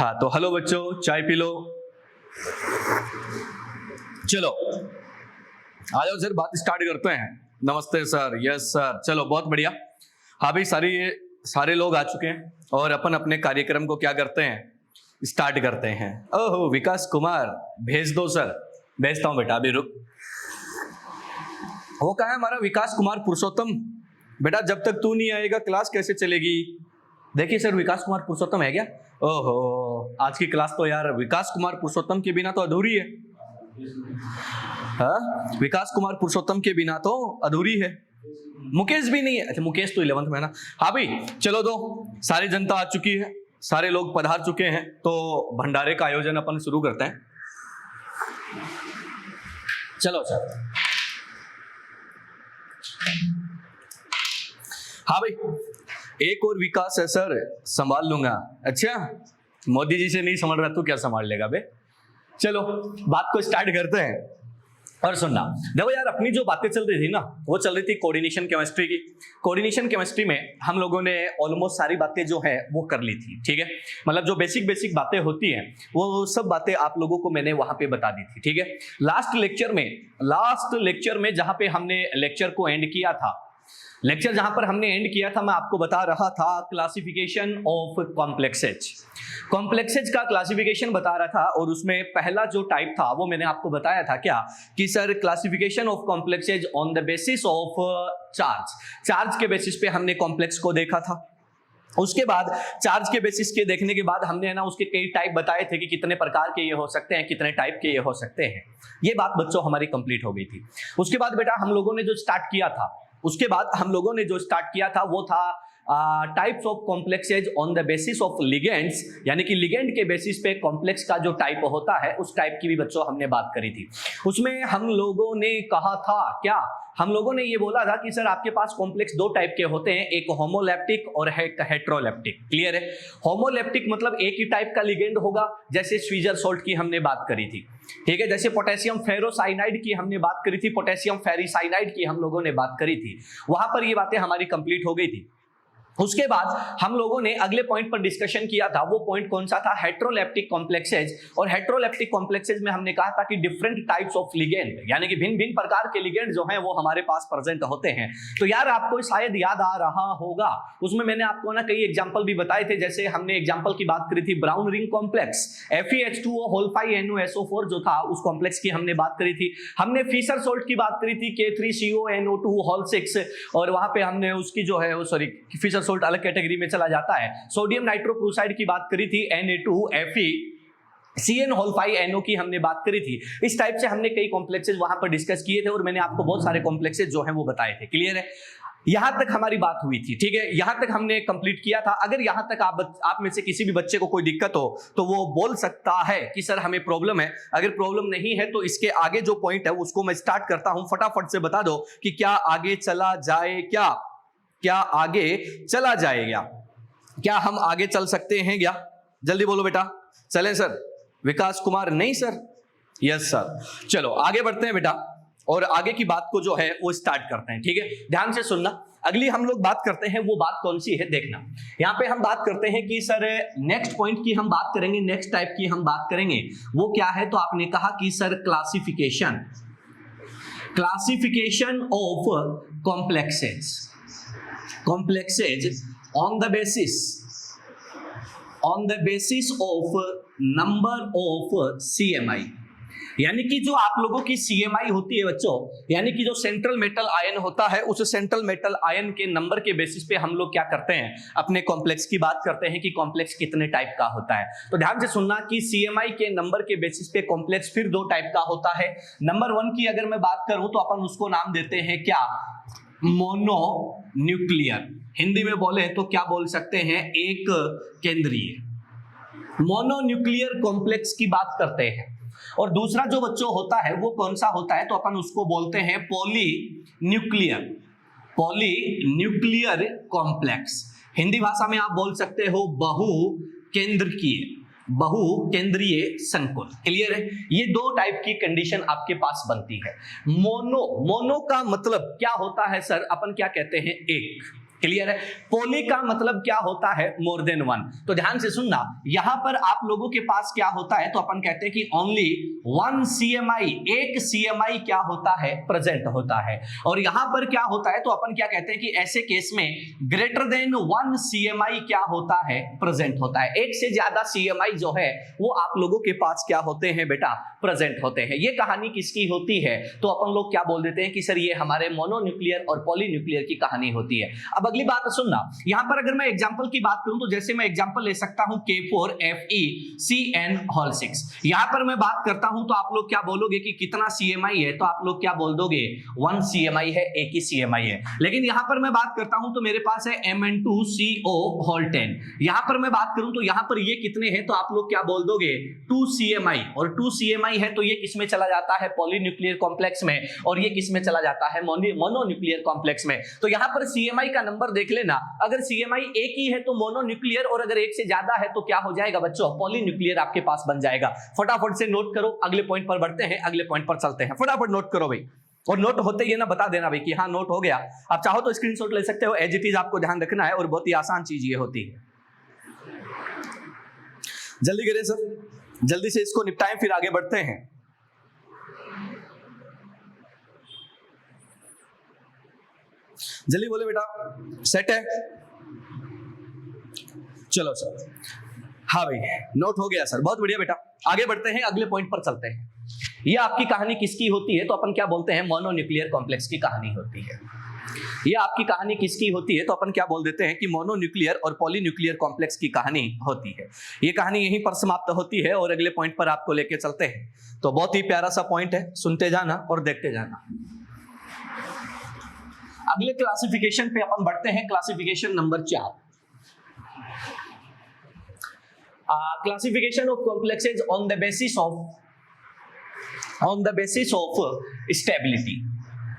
हाँ तो हेलो बच्चों, चाय पी लो। चलो आ जाओ सर, बात स्टार्ट करते हैं। नमस्ते सर। यस सर, चलो बहुत बढ़िया। हाँ भाई, सारे लोग आ चुके हैं और अपन अपने कार्यक्रम को क्या करते हैं, स्टार्ट करते हैं। ओहो विकास कुमार, भेज दो सर। भेजता हूं बेटा, अभी रुक। वो कहा है हमारा विकास कुमार पुरुषोत्तम। बेटा जब तक तू नहीं आएगा क्लास कैसे चलेगी। देखिए सर, विकास कुमार पुरुषोत्तम है क्या? ओहो, आज की क्लास तो यार विकास कुमार पुरुषोत्तम के बिना तो अधूरी है। हाँ, विकास कुमार पुरुषोत्तम के बिना तो अधूरी है। मुकेश भी नहीं है। अच्छा, मुकेश तो 11th में है ना। हाँ भाई चलो, दो सारी जनता आ चुकी है, सारे लोग पधार चुके हैं, तो भंडारे का आयोजन अपन शुरू करते हैं। चलो सर। हाँ भाई, एक और विकास है सर, संभाल लूंगा। अच्छा, मोदी जी से नहीं संभाल रहा तू क्या संभाल लेगा बे। चलो बात को स्टार्ट करते हैं। और सुनना, देखो यार, अपनी जो बातें चल रही थी ना, वो चल रही थी कोऑर्डिनेशन केमिस्ट्री की। कोऑर्डिनेशन केमिस्ट्री में हम लोगों ने ऑलमोस्ट सारी बातें जो है वो कर ली थी। ठीक है, मतलब जो बेसिक बातें होती हैं वो सब बातें आप लोगों को मैंने वहां पे बता दी थी। ठीक है, लास्ट लेक्चर में जहां पे हमने लेक्चर को एंड किया था, लेक्चर जहां पर हमने एंड किया था, मैं आपको बता रहा था क्लासिफिकेशन ऑफ कॉम्प्लेक्सेज का क्लासिफिकेशन बता रहा था। और उसमें पहला जो टाइप था वो मैंने आपको बताया था क्या, कि sir classification of complexes on the basis of charge के बेसिस पे हमने कॉम्प्लेक्स को देखा था। उसके बाद चार्ज के बेसिस के देखने के बाद हमने ना उसके कई टाइप बताए थे कि कितने प्रकार के ये हो सकते हैं, कितने टाइप के ये हो सकते हैं। ये बात बच्चों हमारी कंप्लीट हो गई थी। उसके बाद बेटा हम लोगों ने जो स्टार्ट किया था वो था types of complexes on the basis of ligands, यानी कि लिगेंड के बेसिस पे कॉम्प्लेक्स का जो टाइप होता है उस टाइप की भी बच्चों हमने बात करी थी। उसमें हम लोगों ने कहा था क्या, हम लोगों ने ये बोला था कि सर आपके पास कॉम्प्लेक्स दो टाइप के होते हैं, एक होमोलेप्टिक और हेट्रोलेप्टिक। क्लियर है? होमोलेप्टिक मतलब एक ही टाइप का लिगेंड होगा, जैसे स्वीजर सोल्ट की हमने बात करी थी। ठीक है, जैसे पोटेशियम फेरोसाइनाइड की हमने बात करी थी, पोटेशियम फेरिसाइनाइड की हम लोगों ने बात करी थी। वहां पर ये बातें हमारी कंप्लीट हो गई थी। उसके बाद हम लोगों ने अगले पॉइंट पर डिस्कशन किया था। वो पॉइंट कौन सा था? Heteroleptic complexes. और हेट्रोलेप्टिक कॉम्प्लेक्सेज में हमने कहा था कि डिफरेंट टाइप्स ऑफ लिगेंड, यानी कि भिन्न भिन्न प्रकार के लिगेंड जो हैं वो हमारे पास प्रेजेंट होते हैं। तो यार आपको शायद याद आ रहा होगा, उसमें मैंने आपको ना कई एग्जांपल भी बताए थे। जैसे हमने एग्जांपल की बात करी थी ब्राउन रिंग कॉम्प्लेक्स, FeH2O5NO जो था उस कॉम्प्लेक्स की हमने बात करी थी। हमने फिशर सोल्ट की बात करी थी, K3CONO2 और वहां पे हमने उसकी जो है फिशर सोल्ट अलग कैटेगरी में चला जाता है। सोडियम नाइट्रोक्लोराइड की बात करी थी, Na2FeCN5NO की हमने बात करी थी। इस टाइप से हमने कई कॉम्प्लेक्सेज वहां पर डिस्कस किए थे और मैंने आपको बहुत सारे कॉम्प्लेक्सेज जो हैं वो बताए थे। क्लियर है? यहां तक हमारी बात हुई थी। ठीक है, यहां तक हमने कंप्लीट किया था। अगर यहां तक आप में से किसी भी बच्चे को कोई दिक्कत हो तो वो बोल सकता है कि सर हमें प्रॉब्लम है। अगर प्रॉब्लम नहीं है तो इसके आगे जो पॉइंट है उसको मैं स्टार्ट करता हूं। फटाफट से बता दो कि क्या आगे चला जाए, क्या आगे चला जाएगा? क्या हम आगे चल सकते हैं क्या? जल्दी बोलो बेटा। चलें सर? विकास कुमार नहीं सर? Yes sir. चलो आगे बढ़ते हैं बेटा और आगे की बात को जो है वो स्टार्ट करते हैं। ठीक है, ध्यान से सुनना। अगली हम लोग बात करते हैं, वो बात कौन सी है देखना। यहां पे हम बात करते हैं कि सर नेक्स्ट पॉइंट की हम बात करेंगे, नेक्स्ट टाइप की हम बात करेंगे। वो क्या है? तो आपने कहा कि sir classification of complexes on the basis of number of CMI, यानी कि जो आप लोगों की CMI होती है बच्चों, यानी कि जो सेंट्रल मेटल आयन होता है, उस सेंट्रल मेटल आयन के नंबर के बेसिस पे हम लोग क्या करते हैं, अपने कॉम्प्लेक्स की बात करते हैं कि कॉम्प्लेक्स कितने टाइप का होता है। तो ध्यान से सुनना कि CMI के नंबर के बेसिस पे कॉम्प्लेक्स फिर दो टाइप का होता है। नंबर 1 की अगर मैं बात करूं तो अपन उसको नाम देते हैं क्या? मोनोन्यूक्लियर। हिंदी में बोले तो क्या बोल सकते हैं? एक केंद्रीय। मोनोन्यूक्लियर कॉम्प्लेक्स की बात करते हैं। और दूसरा जो बच्चों होता है वो कौन सा होता है? तो अपन उसको बोलते हैं पॉलीन्यूक्लियर कॉम्प्लेक्स। हिंदी भाषा में आप बोल सकते हो बहुकेंद्रीय संकुल। क्लियर है? ये दो टाइप की कंडीशन आपके पास बनती है। मोनो का मतलब क्या होता है सर? अपन क्या कहते हैं? एक। क्लियर है? पॉली का मतलब क्या होता है? More than one. तो ध्यान से सुनना, यहां पर आप लोगों के पास क्या होता है, तो अपन कहते हैं कि ओनली वन CMI, एक CMI क्या होता है? प्रेजेंट होता है। और यहां पर क्या होता है, तो अपन क्या कहते हैं कि ऐसे केस में ग्रेटर देन वन CMI क्या होता है? प्रेजेंट होता है। एक से ज्यादा CMI जो है वो आप लोगों के पास क्या होते हैं बेटा? प्रेजेंट होते हैं। ये कहानी किसकी होती है? तो अपन लोग क्या बोल देते हैं कि सर ये हमारे मोनोन्यूक्लियर और पॉलीन्यूक्लियर की कहानी होती है। अब अगली बात सुनना, यहां पर अगर मैं एग्जांपल की बात करूं तो जैसे मैं एग्जांपल ले सकता हूं K4FeCN6। यहां पर मैं बात करता हूं तो आप लोग क्या बोलोगे कि कितना CMI है? तो आप लोग क्या बोल दोगे? 1 CMI है, एक ही CMI है। लेकिन यहां पर मैं बात करता हूं तो मेरे पास है Mn2CO10। यहां पर मैं बात करूं तो यहां पर ये कितने हैं? तो आप लोग क्या बोल दोगे? 2 CMI। और 2 CMI है तो ये किसमें चला जाता है? पॉलीन्यूक्लियर कॉम्प्लेक्स में। और ये किसमें चला जाता है? मोनोन्यूक्लियर कॉम्प्लेक्स में। तो यहां पर CMI का नंबर देख लेना, अगर CMI एक ही है तो मोनोन्यूक्लियर, और अगर एक से ज्यादा है तो क्या हो जाएगा बच्चों? पॉलीन्यूक्लियर आपके पास बन जाएगा। फटाफट से नोट करो, अगले पॉइंट पर बढ़ते हैं, अगले पॉइंट पर चलते हैं। फटाफट नोट करो भाई, और नोट होते ही ना बता देना भाई कि हाँ नोट हो गया। आप चाहो तो स्क्रीनशॉट ले सकते हो, एज इट इज आपको ध्यान रखना है, और बहुत ही आसान चीज ये होती है। जल्दी करें सर, जल्दी से इसको निपटाएं, फिर आगे बढ़ते हैं। जल्दी बोले बेटा, सेट है? चलो सर, हाँ भाई नोट हो गया सर, बहुत बढ़िया बेटा। आगे बढ़ते हैं, अगले पॉइंट पर चलते हैं। ये आपकी कहानी किसकी होती है? तो अपन क्या बोलते हैं? मोनोन्यूक्लियर कॉम्प्लेक्स की कहानी होती है। ये आपकी कहानी किसकी होती है? तो अपन क्या बोल देते हैं कि मोनोन्यूक्लियर और पॉलीन्यूक्लियर कॉम्प्लेक्स की कहानी होती है। ये कहानी यहीं पर समाप्त होती है और अगले पॉइंट पर आपको लेके चलते हैं। तो बहुत ही प्यारा सा पॉइंट है, सुनते जाना और देखते जाना। अगले क्लासिफिकेशन पे अपन बढ़ते हैं, classification number 4। Classification of complexes on the basis of stability.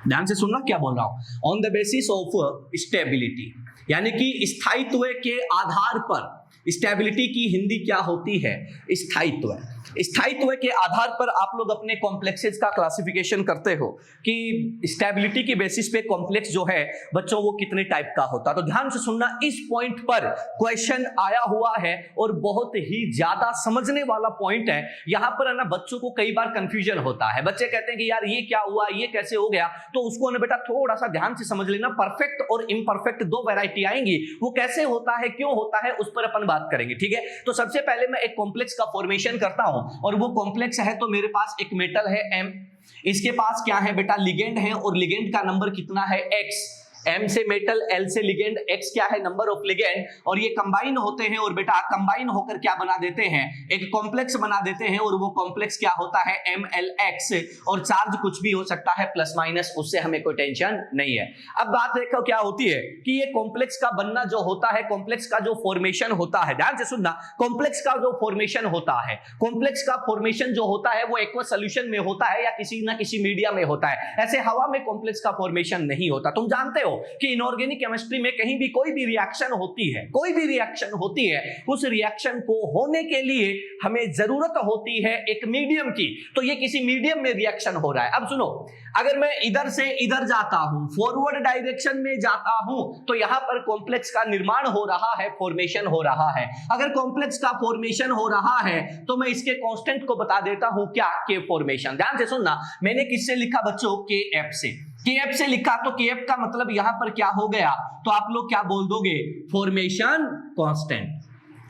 ध्यान से सुनना क्या बोल रहा हूं, on the basis of stability, यानी कि स्थायित्व के आधार पर। स्टेबिलिटी की हिंदी क्या होती है? स्थायित्व। स्थायित्व के आधार पर आप लोग अपने कॉम्प्लेक्सेस का क्लासिफिकेशन करते हो कि स्टेबिलिटी की बेसिस पे कॉम्प्लेक्स जो है बच्चों वो कितने टाइप का होता है। तो ध्यान से सुनना, इस पॉइंट पर क्वेश्चन आया हुआ है और बहुत ही ज्यादा समझने वाला पॉइंट है। यहां पर है ना बच्चों को कई बार कंफ्यूजन होता है, बच्चे कहते हैं कि यार ये क्या हुआ, ये कैसे हो गया। तो उसको ना बेटा थोड़ा सा ध्यान से समझ लेना। परफेक्ट और इम्परफेक्ट दो वैरायटी आएंगी, वो कैसे होता है, क्यों होता है, उस पर अपन बात करेंगे। ठीक है, तो सबसे पहले मैं एक कॉम्प्लेक्स का फॉर्मेशन करता हूं, और वो कॉम्प्लेक्स है तो मेरे पास एक मेटल है M, इसके पास क्या है बेटा? लिगेंड है, और लिगेंड का नंबर कितना है? X। M से मेटल, L से लिगेंड, X क्या है? Number of ligand. और ये कंबाइन होते हैं और बेटा कंबाइन होकर क्या बना देते हैं? एक कॉम्प्लेक्स बना देते हैं, और वो कॉम्प्लेक्स क्या होता है? MLX। और चार्ज कुछ भी हो सकता है, प्लस माइनस, उससे हमें कोई टेंशन नहीं है। अब बात देखो क्या होती है कि ये कॉम्प्लेक्स का बनना जो होता है, कॉम्प्लेक्स का जो फॉर्मेशन होता है, ध्यान से सुनना, कॉम्प्लेक्स का जो फॉर्मेशन होता है, कॉम्प्लेक्स का फॉर्मेशन जो होता है वो एक्वस सॉल्यूशन में होता है या किसी ना किसी मीडिया में होता है। ऐसे हवा में कॉम्प्लेक्स का फॉर्मेशन नहीं होता। तुम जानते हो कि इनऑर्गेनिक केमिस्ट्री में कहीं भी कोई भी रिएक्शन होती है, कोई भी रिएक्शन होती है, उस रिएक्शन को होने के लिए हमें जरूरत होती है एक मीडियम की। तो ये किसी मीडियम में रिएक्शन हो रहा है। अब सुनो, अगर मैं इधर से इधर जाता हूं, फॉरवर्ड डायरेक्शन में जाता हूं, तो यहां पर कॉम्प्लेक्स का निर्माण हो रहा है, फॉर्मेशन हो रहा है। अगर कॉम्प्लेक्स का फॉर्मेशन हो रहा है तो मैं इसके कांस्टेंट को बता देता हूं, क्या? के फॉर्मेशन। ध्यान से सुनना, मैंने किससे लिखा बच्चों? KF से। KF से लिखा, तो KF का मतलब यहां पर क्या हो गया? तो आप लोग क्या बोल दोगे? Formation constant.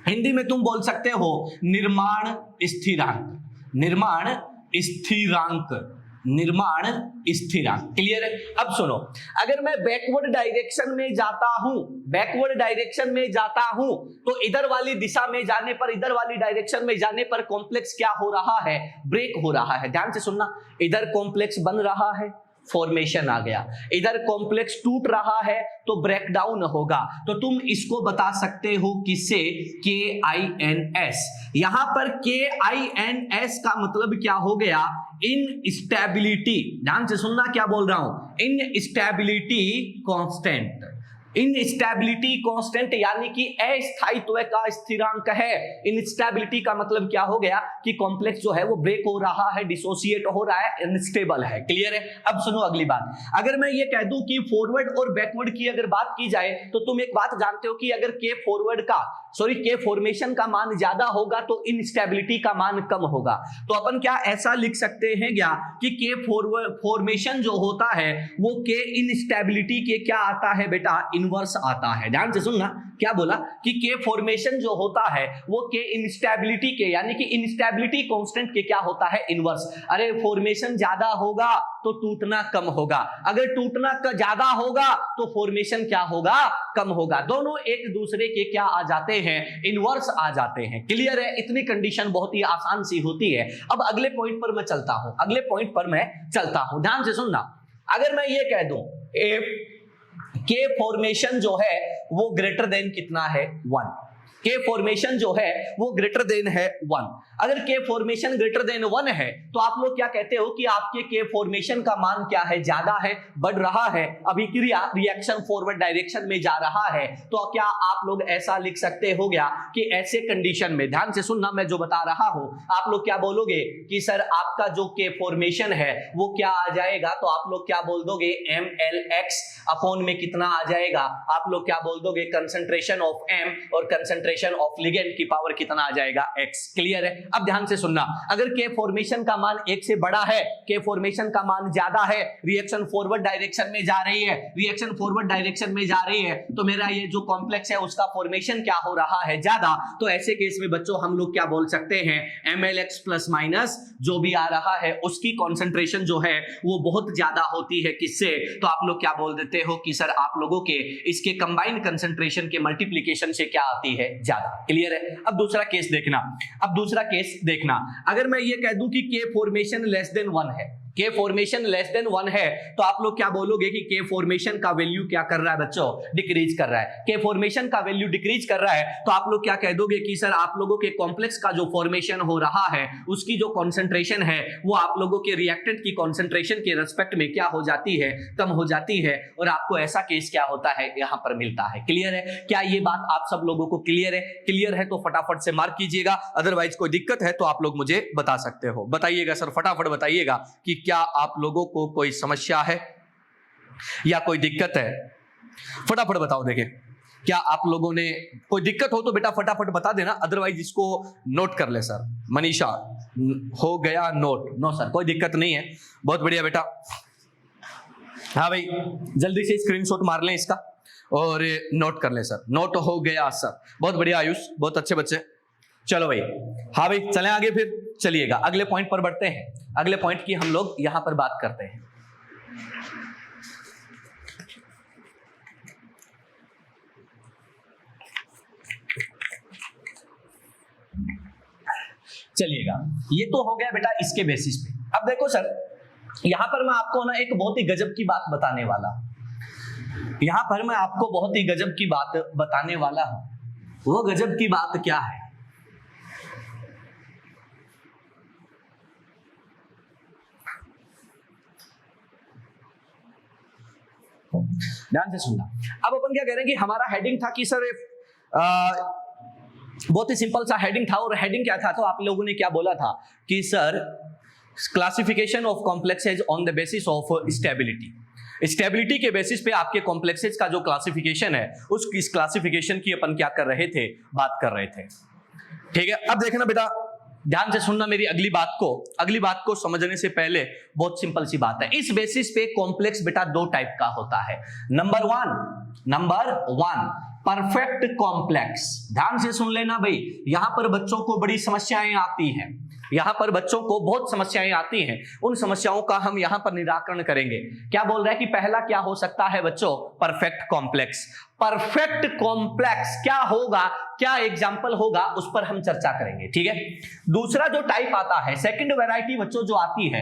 हिंदी में तुम बोल सकते हो निर्माण स्थिरांक। निर्माण स्थिरांक, निर्माण स्थिरांक। क्लियर है? अब सुनो, अगर मैं बैकवर्ड डायरेक्शन में जाता हूं, बैकवर्ड डायरेक्शन में जाता हूं, तो इधर वाली दिशा में जाने पर, इधर वाली डायरेक्शन में जाने पर कॉम्प्लेक्स क्या हो रहा है? ब्रेक हो रहा है। ध्यान से सुनना, इधर कॉम्प्लेक्स बन रहा है, फॉर्मेशन आ गया, इधर कॉम्प्लेक्स टूट रहा है तो ब्रेकडाउन होगा। तो तुम इसको बता सकते हो किससे? KINS। यहां पर KINS का मतलब क्या हो गया? इनस्टेबिलिटी। ध्यान से सुनना क्या बोल रहा हूं, इनस्टेबिलिटी कांस्टेंट। इनस्टेबिलिटी कांस्टेंट यानी कि अस्थायित्व का स्थिरांक है। इनस्टेबिलिटी का मतलब क्या हो गया कि कॉम्प्लेक्स जो है वो ब्रेक हो रहा है, डिसोसिएट हो रहा है, अनस्टेबल है। क्लियर है? अब सुनो अगली बात। अगर मैं ये कह दूं कि फॉरवर्ड और बैकवर्ड की अगर बात की जाए तो तुम एक बात जानते हो कि अगर के फॉर्मेशन का मान ज्यादा होगा तो इनस्टेबिलिटी का मान कम होगा। तो अपन क्या ऐसा लिख सकते हैं क्या कि के फॉर्मेशन जो होता है वो के इनस्टेबिलिटी के क्या आता है बेटा, इनवर्स आता है। ध्यान से सुनना, क्या बोला कि के फॉर्मेशन जो होता है वो के इनस्टेबिलिटी के यानी कि इनस्टेबिलिटी कांस्टेंट के क्या होता है, इनवर्स। अरे फॉर्मेशन ज्यादा होगा तो टूटना कम होगा, अगर टूटना ज्यादा होगा तो फॉर्मेशन क्या होगा, कम होगा। दोनों एक दूसरे के क्या आ जाते हैं, इनवर्स आ जाते हैं। क्लियर है? इतनी कंडीशन बहुत ही आसान सी होती है। अब अगले पॉइंट पर मैं चलता हूं, ध्यान से सुनना। अगर मैं ये कह दूं के फॉर्मेशन जो है वो ग्रेटर देन कितना है, 1। के फॉर्मेशन जो है वो ग्रेटर देन है 1। अगर के फॉर्मेशन ग्रेटर देन 1 है तो आप लोग क्या कहते हो कि आपके के फॉर्मेशन का मान क्या है, ज्यादा है, बढ़ रहा है, अभिक्रिया रिएक्शन फॉरवर्ड डायरेक्शन में जा रहा है। तो क्या आप लोग ऐसा लिख सकते हो गया कि ऐसे कंडीशन में, ध्यान से सुनना मैं जो बता रहा हूं, आप लोग क्या बोलोगे कि सर आपका जो के फॉर्मेशन है वो क्या आ जाएगा, तो आप लोग क्या बोल दोगे, mlx अपॉन में कितना आ जाएगा, आप लोग क्या बोल दोगे, कंसंट्रेशन ऑफ m और कंसंट्रेशन ऑफ लिगेंड की पावर कितना आ जाएगा, x। क्लियर है? अब ध्यान से सुनना, अगर के फॉर्मेशन का मान 1 से बड़ा है, के फॉर्मेशन का मान ज्यादा है, रिएक्शन फॉरवर्ड डायरेक्शन में जा रही है, तो मेरा ये जो कॉम्प्लेक्स है उसका फॉर्मेशन क्या हो रहा है, ज्यादा। तो ऐसे केस में बच्चों हम लोग क्या बोल सकते हैं, mlx प्लस माइनस जो भी आ रहा है उसकी कॉन्सेंट्रेशन जो है वो बहुत ज्यादा होती है, किससे, तो आप लोग क्या बोल देते हो कि सर आप लोगों के इसके कंबाइंड कंसेंट्रेशन के मल्टीप्लिकेशन से क्या आती है, ज्यादा। क्लियर है? अब दूसरा केस देखना, अगर मैं ये कह दूं कि के फॉर्मेशन लेस देन 1 है, के फॉर्मेशन लेस देन 1 है, तो आप लोग क्या बोलोगे कि के फॉर्मेशन का वैल्यू क्या कर रहा है बच्चों, डिक्रीज कर रहा है। के फॉर्मेशन का वैल्यू डिक्रीज कर रहा है तो आप लोग क्या कह दोगे कि सर आप लोगों के कॉम्प्लेक्स का जो फॉर्मेशन हो रहा है उसकी जो कॉन्सेंट्रेशन है वो आप लोगों के रिएक्टेंट की कॉन्सेंट्रेशन के रेस्पेक्ट में क्या हो जाती है, कम हो जाती है, और आपको ऐसा केस क्या होता है, यहां पर मिलता है। क्लियर है? क्या ये बात आप सब लोगों को क्लियर है? क्लियर है तो फटाफट से मार्क कीजिएगा, अदरवाइज कोई दिक्कत है तो आप लोग मुझे बता सकते हो। बताइएगा सर, फटाफट बताइएगा कि क्या आप लोगों को कोई समस्या है या कोई दिक्कत है, फटाफट बताओ। देखिए, क्या आप लोगों ने कोई दिक्कत हो तो बेटा फटाफट बता देना, अदरवाइज इसको नोट कर ले। सर मनीषा हो गया नोट? नो सर, कोई दिक्कत नहीं है, बहुत बढ़िया बेटा। हाँ भाई, जल्दी से स्क्रीनशॉट मार लें इसका और नोट कर ले सर। नोट हो गया सर, बहुत बढ़िया आयुष, बहुत अच्छे बच्चे। चलो भाई, हाँ भाई चलें आगे, फिर चलिएगा अगले पॉइंट पर बढ़ते हैं। अगले पॉइंट की हम लोग यहां पर बात करते हैं। चलिएगा, ये तो हो गया बेटा इसके बेसिस पे। अब देखो सर, यहां पर मैं आपको ना एक बहुत ही गजब की बात बताने वाला हूं। यहां पर मैं आपको बहुत ही गजब की बात बताने वाला हूं। वो गजब की बात क्या है, ध्यान से सुनना। अब अपन क्या कह रहे हैं कि हमारा हेडिंग था कि सर बहुत ही सिंपल सा हेडिंग था, और हेडिंग क्या था, तो आप लोगों ने क्या बोला था कि sir classification of complexes on the basis of stability. Stability के बेसिस पे आपके कॉम्प्लेक्सेज का जो क्लासिफिकेशन है उस इस क्लासिफिकेशन की अपन क्या कर रहे थे, बात कर रहे थे। ठीक है, अब देखना बेटा, ध्यान से सुनना मेरी अगली बात को समझने से पहले बहुत सिंपल सी बात है। इस बेसिस पे कॉम्प्लेक्स बेटा दो टाइप का होता है। Number one perfect complex. ध्यान से सुन लेना भाई, यहां पर बच्चों को बड़ी समस्याएं आती हैं, यहां पर बच्चों को बहुत समस्याएं आती हैं। उन समस्याओं का हम यहां पर निराकरण करेंगे। क्या बोल रहा है कि पहला क्या हो सकता है बच्चों, परफेक्ट कॉम्प्लेक्स। परफेक्ट कॉम्प्लेक्स क्या होगा, क्या एग्जाम्पल होगा, उस पर हम चर्चा करेंगे। ठीक है, दूसरा जो टाइप आता है, सेकंड वैरायटी बच्चों जो आती है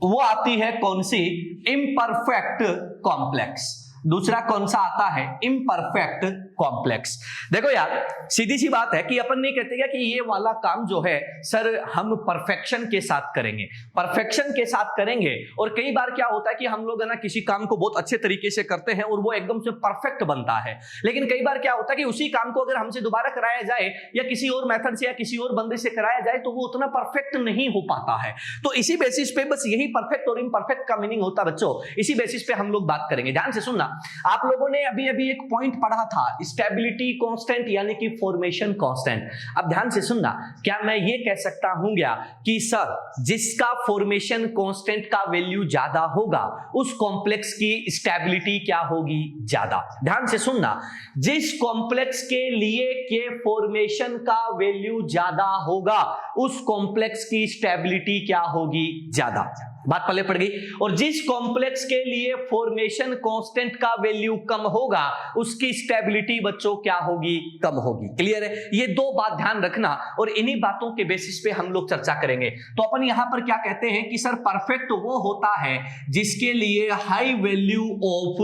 वो आती है कौन सी, इम्परफेक्ट कॉम्प्लेक्स। दूसरा कौन सा आता है, इम्परफेक्ट कॉम्प्लेक्स। देखो यार, सीधी सी बात है कि अपन नहीं कहते क्या कि ये वाला काम जो है सर हम परफेक्शन के साथ करेंगे, परफेक्शन के साथ करेंगे। और कई बार क्या होता है कि हम लोग है ना किसी काम को बहुत अच्छे तरीके से करते हैं और वो एकदम से परफेक्ट बनता है, लेकिन कई बार क्या होता है कि उसी काम को अगर हमसे दोबारा कराया जाए या किसी और मेथड से या किसी और बंदे से कराया जाए तो वो उतना परफेक्ट नहीं हो पाता है। तो इसी बेसिस पे बस यही परफेक्ट और इम्परफेक्ट का मीनिंग होता है बच्चों, इसी बेसिस पे हम लोग बात करेंगे। ध्यान से सुनना, आप लोगों ने अभी अभी एक पॉइंट पढ़ा था स्टेबिलिटी कांस्टेंट यानी कि फॉर्मेशन कांस्टेंट। अब ध्यान से सुनना, क्या मैं ये कह सकता हूं क्या कि सर जिसका फॉर्मेशन कांस्टेंट का वैल्यू ज्यादा होगा उस कॉम्प्लेक्स की स्टेबिलिटी क्या होगी, ज्यादा। ध्यान से सुनना, जिस कॉम्प्लेक्स के लिए के फॉर्मेशन का वैल्यू ज्यादा होगा उस कॉम्प्लेक्स की स्टेबिलिटी क्या होगी, ज्यादा। बात पल्ले पड़ गई। और जिस कॉम्प्लेक्स के लिए फॉर्मेशन कांस्टेंट का वैल्यू कम होगा उसकी स्टेबिलिटी बच्चों क्या होगी, कम होगी। क्लियर है? ये दो बात ध्यान रखना और इन्हीं बातों के बेसिस पे हम लोग चर्चा करेंगे। तो अपन यहां पर क्या कहते हैं कि सर परफेक्ट वो होता है जिसके लिए हाई वैल्यू ऑफ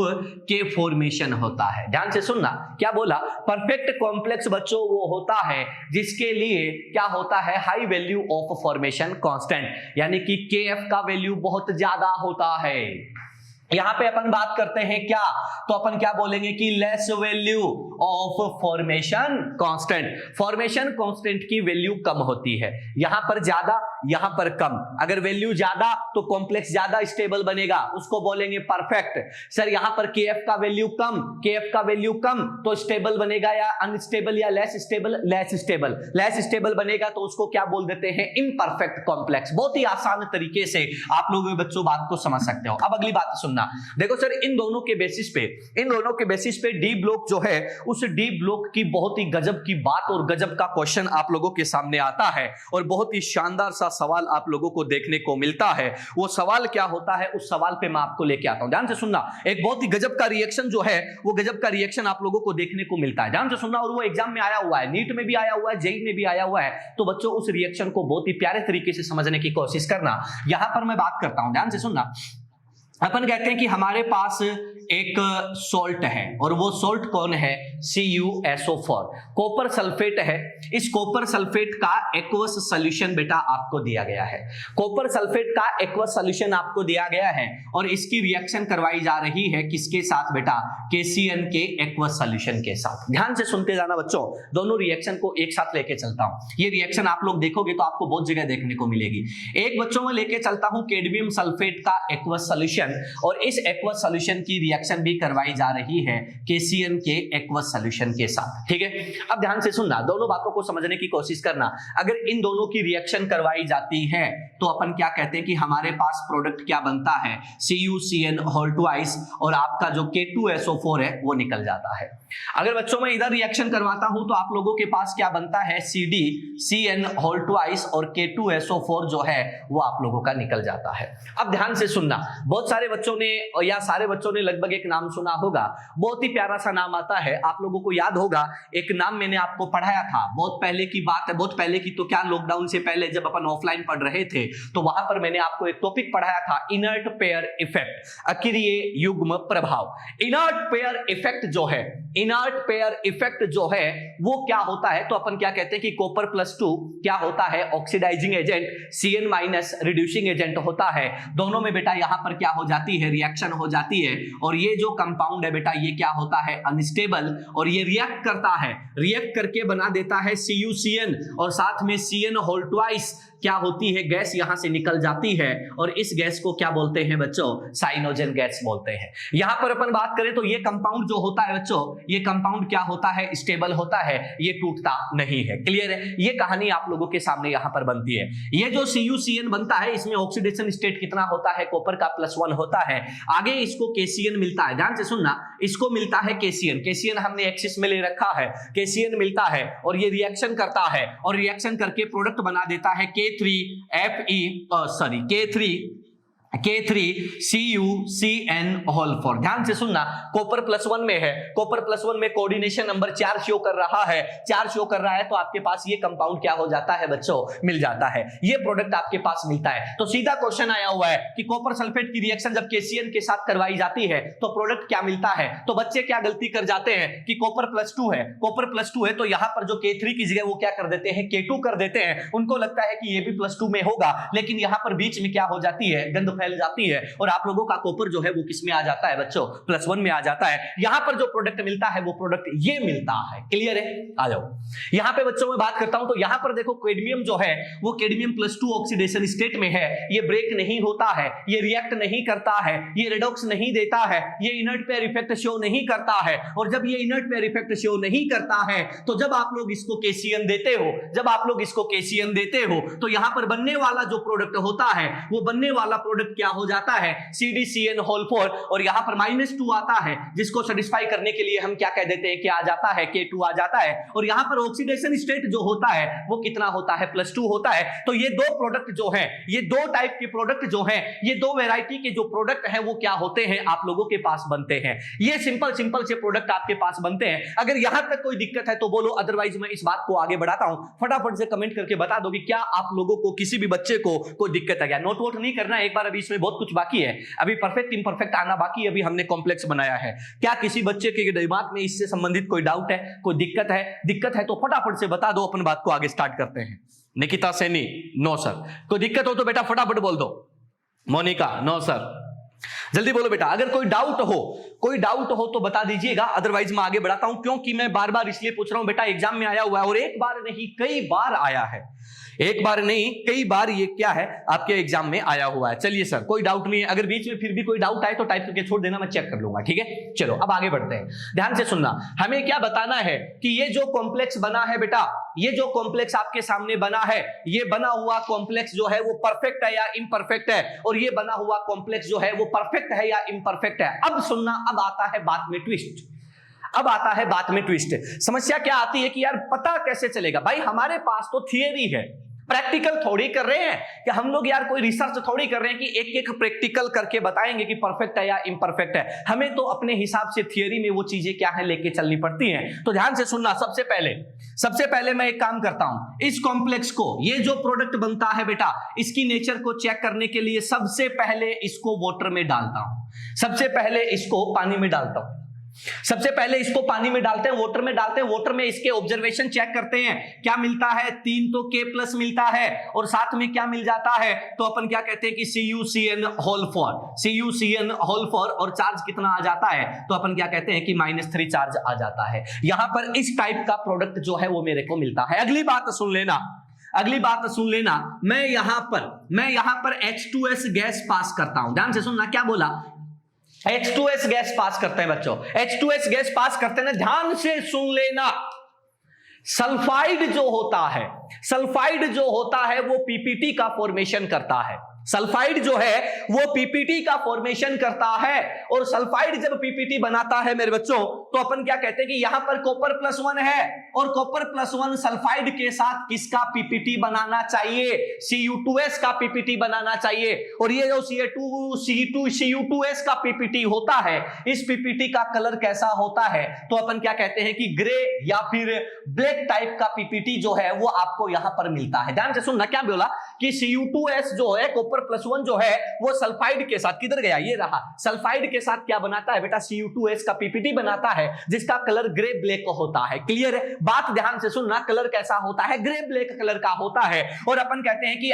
के फॉर्मेशन होता है। ध्यान से सुनना, क्या बोला? परफेक्ट कॉम्प्लेक्स बच्चों वो होता है जिसके लिए क्या होता है, high value of formation constant, यानी कि केएफ का वैल्यू बहुत ज्यादा होता है। यहां पे अपन बात करते हैं क्या, तो अपन क्या बोलेंगे कि less value of formation constant. Formation constant की वैल्यू कम होती है, यहां पर ज्यादा यहां पर कम। अगर वैल्यू ज्यादा तो कॉम्प्लेक्स ज्यादा स्टेबल बनेगा, उसको बोलेंगे परफेक्ट। सर यहां पर केएफ का वैल्यू कम, केएफ का वैल्यू कम तो स्टेबल बनेगा या अनस्टेबल या less stable, less stable. Less stable बनेगा तो उसको क्या बोल देते हैं, इम्परफेक्ट कॉम्प्लेक्स। बहुत ही आसान तरीके से आप लोग बच्चों बात को समझ सकते हो। अब अगली बात सुनना, देखो सर इन दोनों के बेसिस पे डी ब्लॉक जो है उस डी ब्लॉक की बहुत ही गजब की बात और गजब का क्वेश्चन आप लोगों के सामने आता है और बहुत ही शानदार सा सवाल आप लोगों को देखने को मिलता है। वो सवाल क्या होता है, उस सवाल पे मैं आपको लेके आता हूं। ध्यान से सुनना, एक बहुत ही गजब का रिएक्शन जो है वो गजब का रिएक्शन आप लोगों को देखने को मिलता है। ध्यान से सुनना, और वो एग्जाम में आया हुआ है, नीट में भी आया हुआ है, जेईई में भी आया हुआ है। तो बच्चों उस रिएक्शन को बहुत ही प्यारे तरीके से समझने की कोशिश करना। यहां पर मैं बात करता हूं, ध्यान से सुनना। अपन कहते हैं कि हमारे पास एक सॉल्ट है और वो सॉल्ट कौन है, CuSO4, कॉपर सल्फेट है। इस कॉपर सल्फेट का एक्वस सॉल्यूशन बेटा आपको दिया गया है, कॉपर सल्फेट का एक्वस सॉल्यूशन आपको दिया गया है और इसकी रिएक्शन करवाई जा रही है किसके साथ बेटा, KCN के एक्वस सॉल्यूशन के साथ। ध्यान से सुनते जाना बच्चों, दोनों रिएक्शन को एक साथ लेके चलता हूं। ये रिएक्शन आप लोग देखोगे तो आपको बहुत जगह देखने को मिलेगी। एक बच्चों में लेके चलता हूं कैडमियम सल्फेट का एक्वस सॉल्यूशन और इस एक्वस सॉल्यूशन की रिएक्शन भी करवाई जा रही है KCN के एक्वस सॉल्यूशन के साथ। ठीक है, अब ध्यान से सुनना, दोनों बातों को समझने की कोशिश करना। अगर इन दोनों की रिएक्शन करवाई जाती है तो अपन क्या कहते हैं कि हमारे पास प्रोडक्ट क्या बनता है, CuCN होल ट्वाइस और आपका जो K2SO4 है वो निकल जाता है। अगर बच्चों में इधर रिएक्शन करवाता हूं तो आप लोगों के पास क्या बनता है, CdCN होल ट्वाइस और K2SO4 जो है वो आप लोगों का निकल जाता है। अब ध्यान से सुनना, बहुत सारे बच्चों ने या सारे बच्चों ने लगभग एक नाम सुना होगा, बहुत ही प्यारा सा नाम आता है, आप लोगों को याद होगा। एक नाम मैंने आपको पढ़ाया था, बहुत पहले की बात है, बहुत पहले की तो क्या, लॉकडाउन से पहले जब अपन ऑफलाइन पढ़ रहे थे तो वहां पर मैंने आपको एक टॉपिक पढ़ाया था, इनर्ट पेयर इफेक्ट, अकिरीय युग्म प्रभाव। इनर्ट पेयर इफेक्ट जो है, इनर्ट पेयर इफेक्ट जो है वो क्या होता है, तो अपन क्या कहते हैं कि कॉपर +2 क्या होता है, oxidising agent, CN- reducing agent होता है। दोनों में बेटा यहां पर क्या हो जाती है, रिएक्शन हो जाती है और ये जो कंपाउंड है बेटा ये क्या होता है, अनस्टेबल, और ये रिएक्ट करता है, रिएक्ट करके बना देता है CuCN और साथ में CN होल ट्वाइस क्या होती है, गैस यहां से निकल जाती है और इस गैस को क्या बोलते हैं बच्चों, साइनोजन गैस बोलते हैं। यहां पर अपन बात करें तो ये कंपाउंड जो होता है बच्चों, ये कंपाउंड क्या होता है, स्टेबल होता है, ये टूटता नहीं है। क्लियर है? ये कहानी आप लोगों के सामने यहां पर बनती है। ये जो CuCN बनता है इसमें ऑक्सीडेशन स्टेट कितना होता है, कॉपर का +1 होता है। आगे इसको KCN मिलता है, ध्यान से सुनना, इसको मिलता है KCN हमने एक्सिस में ले रखा है, KCN मिलता है और ये रिएक्शन करता है और रिएक्शन करके प्रोडक्ट बना देता है K3 K3CuCN4। ध्यान से सुनना, कॉपर +1 में है, कॉपर +1 में कोऑर्डिनेशन नंबर 4 शो कर रहा है, 4 शो कर रहा है, तो आपके पास ये कंपाउंड क्या हो जाता है बच्चों, मिल जाता है, ये प्रोडक्ट आपके पास मिलता है। तो सीधा क्वेश्चन आया हुआ है कि कॉपर सल्फेट की रिएक्शन जब KCN के साथ करवाई जाती है तो प्रोडक्ट क्या मिलता है। तो बच्चे क्या गलती कर जाते हैं कि कॉपर +2 है, कॉपर +2 है, तो यहां पर जो K3 की जगह वो क्या कर देते हैं, K2 कर देते हैं। उनको लगता है कि ये भी +2 में होगा, लेकिन यहां पर बीच में क्या हो जाती है, गंध फैल जाती है और आप लोगों का कॉपर जो है वो किस में आ जाता है बच्चों, +1 में आ जाता है। यहां पर जो प्रोडक्ट मिलता है वो प्रोडक्ट ये मिलता है। क्लियर है? आ जाओ यहां पे बच्चों में बात करता हूं, तो यहां पर देखो कैडमियम जो है वो कैडमियम +2 ऑक्सीडेशन स्टेट में है, ये ब्रेक नहीं होता है, ये रिएक्ट नहीं करता है, ये रिडॉक्स नहीं देता है, ये इनर्ट पेयर इफेक्ट शो नहीं करता है। और जब ये इनर्ट पेयर इफेक्ट शो नहीं करता है तो जब आप लोग इसको KCN देते हो, जब आप लोग इसको KCN देते हो तो यहां पर बनने वाला जो प्रोडक्ट होता है वो बनने वाला प्रोडक्ट क्या हो जाता है, CdCN4। और यहां पर -2 आता है, जिसको सेटिस्फाई करने के लिए हम क्या कह देते हैं, क्या आ जाता है, K2 आ जाता है। और यहां पर ऑक्सीडेशन स्टेट जो होता है वो कितना होता है, +2 होता है। तो ये दो प्रोडक्ट जो है, ये दो टाइप के प्रोडक्ट जो है, ये दो वैरायटी के जो प्रोडक्ट हैं वो क्या होते हैं, आप लोगों के पास बनते हैं। ये सिंपल से प्रोडक्ट आपके पास बनते हैं। अगर यहां तक कोई दिक्कत है तो बोलो, अदरवाइज मैं इस बात को आगे बढ़ाता हूं। फटाफट से कमेंट करके बता दो कि क्या आप लोगों को, किसी भी बच्चे को कोई दिक्कत है क्या। नोट वोट नहीं करना एक बार, अभी इसमें बहुत कुछ बाकी है, अभी परफेक्ट इम्परफेक्ट आना बाकी है, अभी हमने कॉम्प्लेक्स बनाया है। क्या किसी बच्चे के दिमाग में इससे संबंधित कोई डाउट है, कोई दिक्कत है? दिक्कत है तो फटाफट से बता दो, अपन बात को आगे स्टार्ट करते हैं। Nikita Saini, no sir. कोई दिक्कत हो तो बेटा फटाफट बोल दो। Monika, no sir. जल्दी बोलो बेटा, अगर कोई डाउट हो तो बता दीजिएगा, अदरवाइज मैं आगे बढ़ाता हूं। क्योंकि मैं बार बार इसलिए पूछ रहा हूं बेटा, एग्जाम में आया हुआ है और एक बार नहीं कई बार आया है, एक बार नहीं कई बार ये क्या है, आपके एग्जाम में आया हुआ है। चलिए सर, कोई डाउट नहीं है, अगर बीच में फिर भी कोई डाउट आए तो टाइप करके छोड़ देना, मैं चेक कर लूंगा, ठीक है। चलो अब आगे बढ़ते हैं, ध्यान से सुनना। हमें क्या बताना है कि ये जो कॉम्प्लेक्स बना है बेटा, ये जो कॉम्प्लेक्स आपके सामने बना है, ये बना हुआ कॉम्प्लेक्स जो है वो परफेक्ट है या इम्परफेक्ट है, और ये बना हुआ कॉम्प्लेक्स जो है वो परफेक्ट है या इम्परफेक्ट है। अब सुनना, अब आता है बात में ट्विस्ट, अब आता है बात में ट्विस्ट। समस्या क्या आती है कि यार पता कैसे चलेगा भाई, हमारे पास तो थियरी है, प्रैक्टिकल थोड़ी कर रहे हैं कि हम लोग, यार कोई रिसर्च थोड़ी कर रहे हैं कि एक एक प्रैक्टिकल करके बताएंगे कि परफेक्ट है या इम्परफेक्ट है। हमें तो अपने हिसाब से थियरी में वो चीजें क्या है लेके चलनी पड़ती हैं। तो ध्यान से सुनना, सबसे पहले मैं एक काम करता हूं, इस कॉम्प्लेक्स को, ये जो प्रोडक्ट बनता है बेटा, इसकी नेचर को चेक करने के लिए सबसे पहले इसको वाटर में डालता हूं, सबसे पहले इसको पानी में डालता हूं, सबसे पहले इसको पानी में डालते हैं, वाटर में डालते हैं। वाटर में इसके ऑब्जर्वेशन चेक करते हैं, क्या मिलता है, 3 तो K+ मिलता है, और साथ में क्या मिल जाता है, तो अपन क्या कहते हैं कि CuCN4, और चार्ज कितना आ जाता है, तो अपन क्या कहते हैं कि -3 चार्ज आ जाता है। यहां पर इस टाइप का प्रोडक्ट जो है वो मेरे को मिलता है। अगली बात सुन लेना, मैं यहां पर H2S गैस पास करता हूं। ध्यान से सुनना, क्या बोला, H2S गैस पास करते हैं बच्चों, H2S गैस पास करते हैं ना, ध्यान से सुन लेना। सल्फाइड जो होता है वो PPT का फॉर्मेशन करता है, सल्फाइड जो है वो PPT का फॉर्मेशन करता है। और सल्फाइड जब PPT बनाता है मेरे बच्चों, तो अपन क्या कहते हैं कि यहां पर कॉपर +1 है, और कॉपर +1 सल्फाइड के साथ किसका PPT बनाना चाहिए, Cu2S का PPT बनाना चाहिए। और ये जो Cu2S का PPT होता है, इस PPT का कलर कैसा होता है, तो अपन क्या कहते हैं कि ग्रे या फिर ब्लैक टाइप का PPT जो है वो आपको यहां पर मिलता है। ध्यान से सुनना, क्या बोला कि Cu2S जो है, कॉपर +1 जो है वो सल्फाइड के साथ, किधर गया, ये रहा, सल्फाइड के साथ क्या बनाता है बेटा, Cu2S का PPT बनाता है, जिसका कलर ग्रे ब्लैक होता है। क्लियर है बात, ध्यान से सुनना, कलर कैसा होता है, ग्रे ब्लैक कलर का होता है। और अपन कहते हैं कि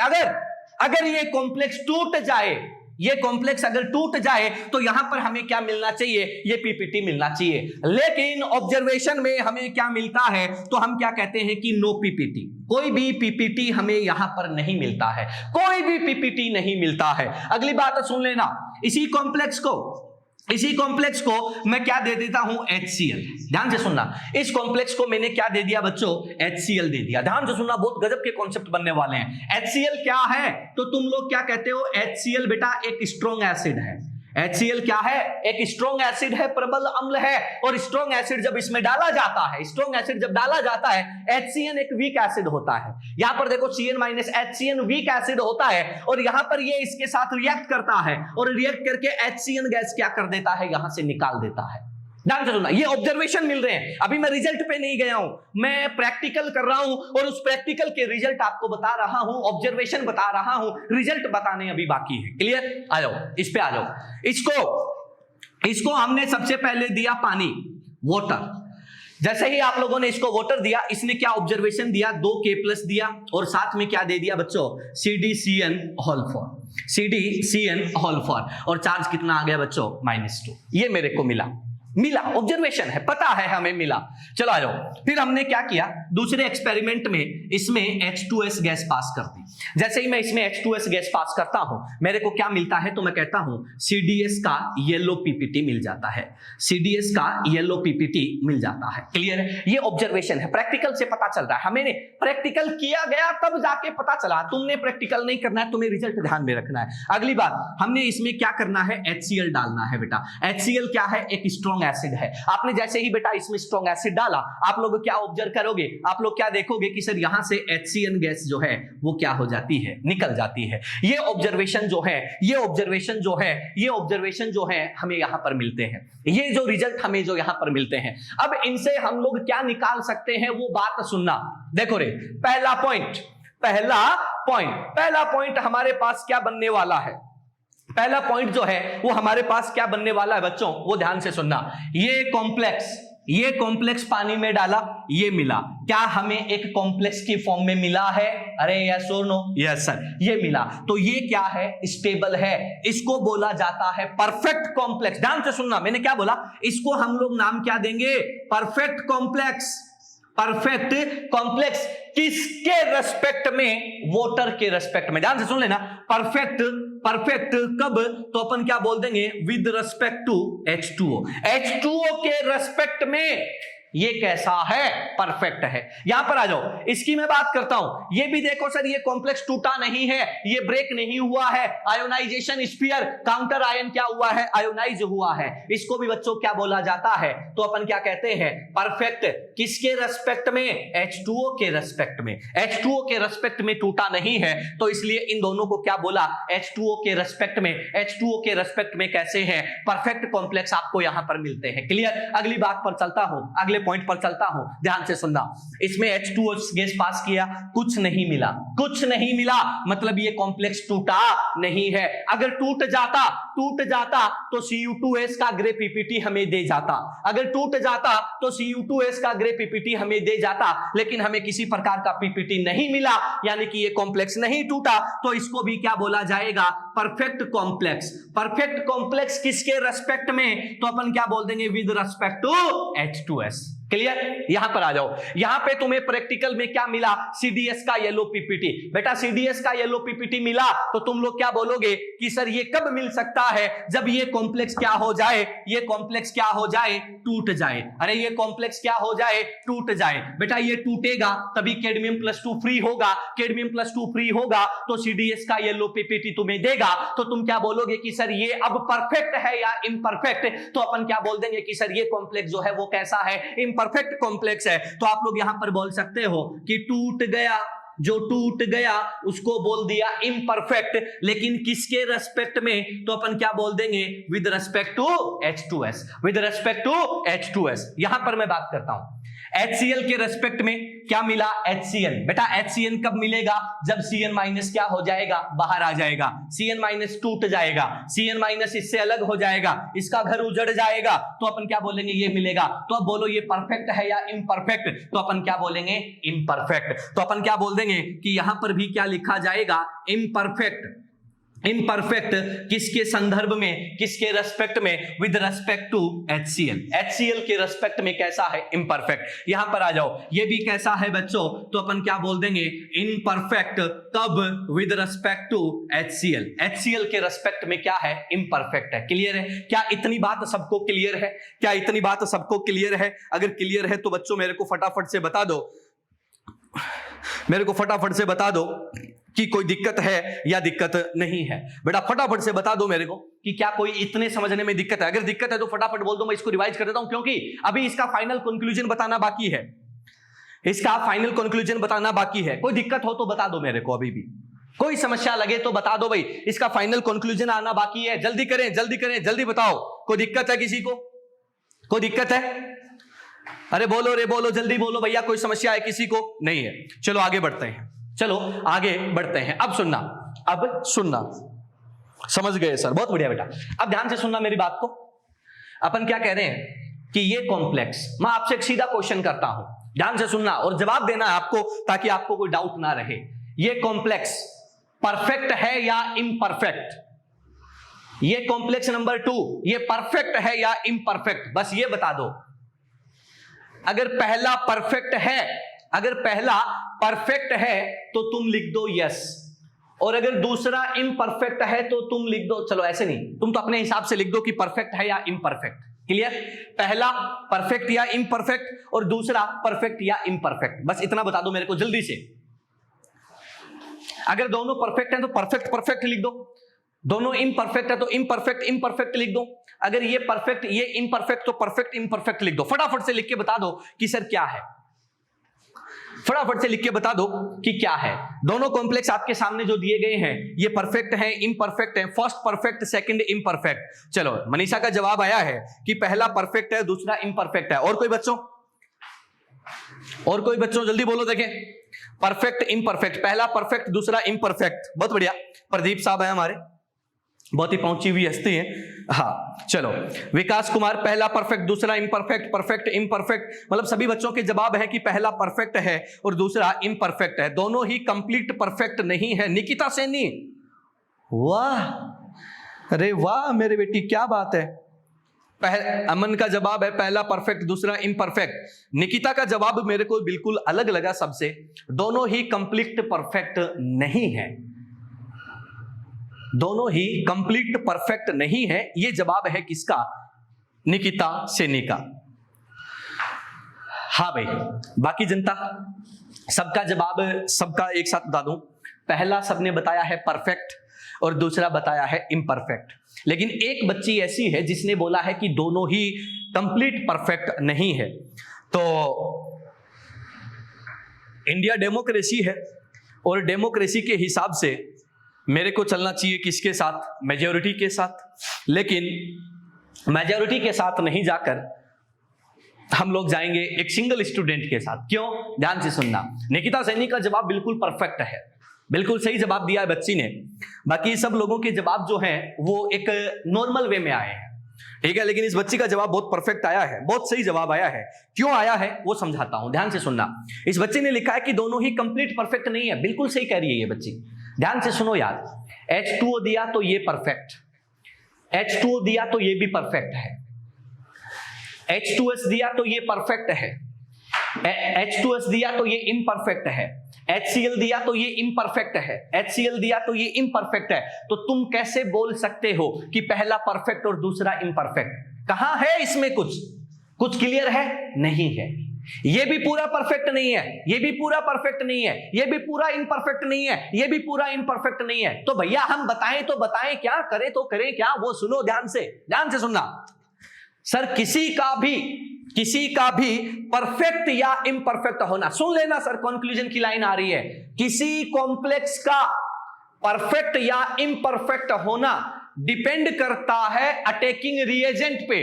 अगर ये कॉम्प्लेक्स टूट जाए, ये कॉम्प्लेक्स अगर टूट जाए तो यहां पर हमें क्या मिलना चाहिए, ये PPT मिलना चाहिए। लेकिन ऑब्जर्वेशन में हमें क्या मिलता है, तो हम क्या कहते हैं कि नो PPT, कोई भी PPT हमें यहां पर नहीं मिलता है, कोई भी PPT नहीं मिलता है। अगली बात सुन लेना, इसी कॉम्प्लेक्स को मैं क्या दे देता हूं, HCl। ध्यान से सुनना, इस कॉम्प्लेक्स को मैंने क्या दे दिया बच्चों, HCl दे दिया। ध्यान से सुनना, बहुत गजब के कॉन्सेप्ट बनने वाले हैं। HCl क्या है, तो तुम लोग क्या कहते हो, HCl बेटा एक स्ट्रॉन्ग एसिड है, HCl क्या है? एक स्ट्रॉन्ग एसिड है, प्रबल अम्ल है, और स्ट्रॉन्ग एसिड जब इसमें डाला जाता है, स्ट्रॉन्ग एसिड जब डाला जाता है, HCN एक वीक एसिड होता है। यहां पर देखो Cn- HCN वीक एसिड होता है, और यहां पर ये इसके साथ रिएक्ट करता है, और रिएक्ट करके HCN गैस क्या कर देता है, यहां से निकाल देता है। ध्यान से सुनना, ये ऑब्जर्वेशन मिल रहे हैं, अभी मैं रिजल्ट पे नहीं गया हूं, मैं प्रैक्टिकल कर रहा हूं, और उस प्रैक्टिकल के रिजल्ट आपको बता रहा हूं, ऑब्जर्वेशन बता रहा हूं, रिजल्ट बताने अभी बाकी है। क्लियर? आ जाओ, इस पे आ जाओ। इसको हमने सबसे पहले दिया पानी, वाटर। जैसे ही आप लोगों ने इसको वाटर दिया, इसने क्या ऑब्जर्वेशन दिया? 2K+ दिया, और साथ में क्या दे दिया बच्चों? CdCN⁴, और चार्ज कितना आ गया बच्चों? -2। ये मेरे को मिला, ऑब्जर्वेशन है, पता है हमें मिला। चलो आ जाओ, फिर हमने क्या किया, दूसरे एक्सपेरिमेंट में इसमें H2S गैस पास कर दी। जैसे ही मैं इसमें H2S गैस पास करता हूं, मेरे को क्या मिलता है? तो मैं कहता हूं CDS का येलो PPT मिल जाता है, CDS का येलो PPT मिल जाता है। क्लियर है? ये ऑब्जर्वेशन है, प्रैक्टिकल से पता चल रहा है। हमें प्रैक्टिकल किया गया तब जाके पता चला, तुमने प्रैक्टिकल नहीं करना है, तुम्हें रिजल्ट ध्यान में रखना है। अगली बात, हमने इसमें क्या करना है? HCl डालना है बेटा। HCl क्या है? एक स्ट्रॉन्ग एसिड है। आपने जैसे ही बेटा इसमें स्ट्रॉन्ग एसिड डाला, आप लोग क्या ऑब्जर्व करोगे? आप लोग क्या देखोगे कि सर यहां से HCN गैस जो है वो क्या हो जाती है? निकल जाती है। ये ऑब्जर्वेशन जो है हमें यहां पर मिलते हैं, ये जो रिजल्ट हमें जो यहां पर मिलते हैं। अब इनसे हम लोग क्या निकाल सकते हैं वो बात सुनना। देखो रे, पहला पॉइंट हमारे पास क्या बनने वाला है? पहला पॉइंट जो है वो हमारे पास क्या बनने वाला है बच्चों, वो ध्यान से सुनना। ये कॉम्प्लेक्स पानी में डाला, ये मिला। क्या हमें एक कॉम्प्लेक्स की फॉर्म में मिला है? अरे यस और नो? यस सर, ये मिला। तो ये क्या है? स्टेबल है। इसको बोला जाता है परफेक्ट कॉम्प्लेक्स। ध्यान से सुनना, मैंने क्या बोला? इसको हम लोग नाम क्या देंगे? Perfect complex. किसके रेस्पेक्ट में? वाटर के रेस्पेक्ट में। ध्यान से सुन लेना, परफेक्ट कब? तो अपन क्या बोल देंगे? विद रेस्पेक्ट टू H2O के रेस्पेक्ट में ये कैसा है? परफेक्ट है। यहां पर आ जाओ, इसकी मैं बात करता हूं। ये भी देखो सर, ये कॉम्प्लेक्स टूटा नहीं है, ये ब्रेक नहीं हुआ है। आयोनाइजेशन स्फीयर, काउंटर आयन क्या हुआ है? आयोनाइज हुआ है। इसको भी बच्चों क्या बोला जाता है? तो अपन क्या कहते हैं? परफेक्ट। किसके रेस्पेक्ट में? H2O के रेस्पेक्ट में। H2O के रेस्पेक्ट में टूटा नहीं है, तो इसलिए इन दोनों को क्या बोला? H2O के रेस्पेक्ट में। H2O के रेस्पेक्ट में कैसे है? परफेक्ट कॉम्प्लेक्स आपको यहां पर मिलते हैं। क्लियर? अगली बात पर चलता हूं, अगले पॉइंट पर चलता हूं, ध्यान से सुनना। इसमें H2O गैस पास किया, कुछ नहीं मिला, मतलब ये कॉम्प्लेक्स टूटा नहीं है। अगर टूट जाता तो Cu2S का ग्रे PPT हमें दे जाता। अगर टूट जाता तो Cu2S का ग्रे PPT हमें दे जाता, लेकिन हमें किसी प्रकार का PPT नहीं मिला, यानी कि ये कॉम्प्लेक्स नहीं टूटा। तो इसको भी क्या बोला जाएगा? परफेक्ट कॉम्प्लेक्स किसके रेस्पेक्ट में? तो अपन क्या बोल देंगे? With respect to H2S। Clear? यहां पर आ जाओ, यहां पे तुम्हें प्रैक्टिकल में क्या मिला? CDS का येलो PPT। बेटा CDS का येलो PPT मिला तो तुम लोग क्या बोलोगे कि सर ये कब मिल सकता है? जब ये कॉम्प्लेक्स क्या हो जाए? टूट जाए। अरे ये कॉम्प्लेक्स क्या हो जाए? टूट जाए। बेटा ये टूटेगा तभी Cadmium+2 फ्री होगा। Cadmium+2 फ्री होगा तो CDS का येलो PPT तुम्हें देगा। तो तुम क्या बोलोगे कि सर ये अब परफेक्ट है या इम्परफेक्ट? तो अपन क्या बोल देंगे कि सर ये कॉम्प्लेक्स जो है वो कैसा है? परफेक्ट कॉम्प्लेक्स है। तो आप लोग यहां पर बोल सकते हो कि टूट गया उसको बोल दिया इम्परफेक्ट, लेकिन किसके रेस्पेक्ट में? तो अपन क्या बोल देंगे? With respect to H2S। यहां पर मैं बात करता हूं HCl के रेस्पेक्ट में क्या मिला? HCl। बेटा HCl कब मिलेगा? जब Cn- क्या हो जाएगा? बाहर आ जाएगा। Cn- टूट जाएगा, Cn- इससे अलग हो जाएगा, इसका घर उजड़ जाएगा, तो अपन क्या बोलेंगे? ये मिलेगा। तो अब बोलो ये परफेक्ट है या इम्परफेक्ट? तो अपन क्या बोलेंगे? इम्परफेक्ट। तो अपन क्या बोल देंगे कि यहां पर भी क्या लिखा जाएगा? इम्परफेक्ट किसके संदर्भ में? किसके रेस्पेक्ट में? विद रेस्पेक्ट टू HCl के रेस्पेक्ट में कैसा है? इम्परफेक्ट। यहां पर आ जाओ, ये भी कैसा है बच्चों? तो अपन क्या बोल देंगे? इम्परफेक्ट। कब? विद रेस्पेक्ट टू HCl के रेस्पेक्ट में क्या है? इम्परफेक्ट है। क्लियर है? क्या इतनी बात सबको क्लियर है? अगर क्लियर है तो बच्चों मेरे को फटाफट से बता दो कि कोई दिक्कत है या दिक्कत नहीं है। बेटा फटाफट से बता दो मेरे को कि क्या कोई इतने समझने में दिक्कत है। अगर दिक्कत है तो फटाफट बोल दो, मैं इसको रिवाइज कर देता हूं, क्योंकि अभी इसका फाइनल कंक्लूजन बताना बाकी है। इसका फाइनल कंक्लूजन बताना बाकी है। कोई दिक्कत हो तो बता दो मेरे को, अभी भी कोई समस्या लगे तो बता दो भाई। इसका फाइनल कंक्लूजन आना बाकी है। जल्दी करें, जल्दी करें, जल्दी बताओ। कोई दिक्कत है किसी को? कोई दिक्कत है? अरे बोलो रे बोलो, जल्दी बोलो भैया, कोई समस्या है किसी को? नहीं है। चलो आगे बढ़ते हैं, चलो आगे बढ़ते हैं। अब सुनना, अब सुनना। समझ गए सर? बहुत बढ़िया बेटा। अब ध्यान से सुनना मेरी बात को। अपन क्या कह रहे हैं कि ये कॉम्प्लेक्स, मैं आपसे एक सीधा क्वेश्चन करता हूं, ध्यान से सुनना और जवाब देना है आपको, ताकि आपको कोई डाउट ना रहे। ये कॉम्प्लेक्स परफेक्ट है या इम्परफेक्ट? ये कॉम्प्लेक्स नंबर 2 ये परफेक्ट है या इम्परफेक्ट? बस ये बता दो। अगर पहला परफेक्ट है, अगर पहला परफेक्ट है तो तुम लिख दो यस, और अगर दूसरा इम्परफेक्ट है तो तुम लिख दो, चलो ऐसे नहीं, तुम तो अपने हिसाब से लिख दो कि परफेक्ट है या इम्परफेक्ट। क्लियर? पहला परफेक्ट या इम्परफेक्ट और दूसरा परफेक्ट या इम्परफेक्ट, बस इतना बता दो मेरे को जल्दी से। अगर दोनों परफेक्ट हैं तो परफेक्ट परफेक्ट लिख दो, दोनों इम्परफेक्ट है तो इम्परफेक्ट इम्परफेक्ट लिख दो, अगर ये परफेक्ट ये इम्परफेक्ट तो परफेक्ट इम्परफेक्ट लिख दो। फटाफट से लिख के बता दो कि सर क्या है, फटाफट से लिख के बता दो कि क्या है। दोनों कॉम्प्लेक्स आपके सामने जो दिए गए हैं ये परफेक्ट हैं, इम्परफेक्ट हैं, फर्स्ट परफेक्ट, सेकंड इम्परफेक्ट। चलो मनीषा का जवाब आया है कि पहला परफेक्ट है, दूसरा इम्परफेक्ट है। और कोई बच्चों, और कोई बच्चों जल्दी बोलो देखें। परफेक्ट इम्परफेक्ट, पहला परफेक्ट दूसरा इम्परफेक्ट। बहुत बढ़िया, प्रदीप साहब है हमारे, बहुत ही पहुंची हुई हस्ती है। हाँ चलो, विकास कुमार पहला परफेक्ट दूसरा इम्परफेक्ट, परफेक्ट इम्परफेक्ट, मतलब सभी बच्चों के जवाब है कि पहला परफेक्ट है और दूसरा इम्परफेक्ट है, दोनों ही कंप्लीट परफेक्ट नहीं है। निकिता सैनी, वाह, अरे वाह मेरे बेटी, क्या बात है। अमन का जवाब है पहला परफेक्ट दूसरा इम्परफेक्ट। निकिता का जवाब मेरे को बिल्कुल अलग लगा सबसे, दोनों ही कंप्लीट परफेक्ट नहीं है, दोनों ही कंप्लीट परफेक्ट नहीं है। ये जवाब है किसका? निकिता सैनी का। हाँ भाई, बाकी जनता सबका जवाब, सबका एक साथ बता दूं। पहला सबने बताया है परफेक्ट और दूसरा बताया है इम्परफेक्ट, लेकिन एक बच्ची ऐसी है जिसने बोला है कि दोनों ही कंप्लीट परफेक्ट नहीं है। तो इंडिया डेमोक्रेसी है और डेमोक्रेसी के हिसाब से मेरे को चलना चाहिए किसके साथ? मेजॉरिटी के साथ। लेकिन मेजॉरिटी के साथ नहीं जाकर हम लोग जाएंगे एक सिंगल स्टूडेंट के साथ। क्यों? ध्यान से सुनना। निकिता सैनी का जवाब बिल्कुल परफेक्ट है, बिल्कुल सही जवाब दिया है बच्ची ने। बाकी सब लोगों के जवाब जो हैं वो एक नॉर्मल वे में आए हैं, ठीक है, लेकिन इस बच्ची का जवाब बहुत परफेक्ट आया है, बहुत सही जवाब आया है। क्यों आया है वो समझाता हूं, ध्यान से सुनना। इस बच्ची ने लिखा है कि दोनों ही कंप्लीट परफेक्ट नहीं है, बिल्कुल सही कह रही है ये बच्ची। ध्यान से सुनो यार, H2O दिया तो ये परफेक्ट, H2O दिया तो ये भी परफेक्ट है, H2S दिया तो ये परफेक्ट है, H2S दिया तो ये इम्परफेक्ट है, HCl दिया तो ये इम्परफेक्ट है, HCl दिया तो ये इम्परफेक्ट है। तो तुम कैसे बोल सकते हो कि पहला परफेक्ट और दूसरा इम्परफेक्ट? कहां है इसमें कुछ क्लियर है? नहीं है। ये भी पूरा परफेक्ट नहीं है, ये भी पूरा परफेक्ट नहीं है, ये भी पूरा इम्परफेक्ट नहीं है, ये भी पूरा इम्परफेक्ट नहीं है। तो भैया हम बताएं तो बताएं क्या, करें तो करें क्या? वो सुनो, ध्यान से सुनना। सर किसी का भी परफेक्ट या इम्परफेक्ट होना, सुन लेना सर, कंक्लूजन की लाइन आ रही है। किसी कॉम्प्लेक्स का परफेक्ट या इम्परफेक्ट होना डिपेंड करता है अटैकिंग रिएजेंट पे।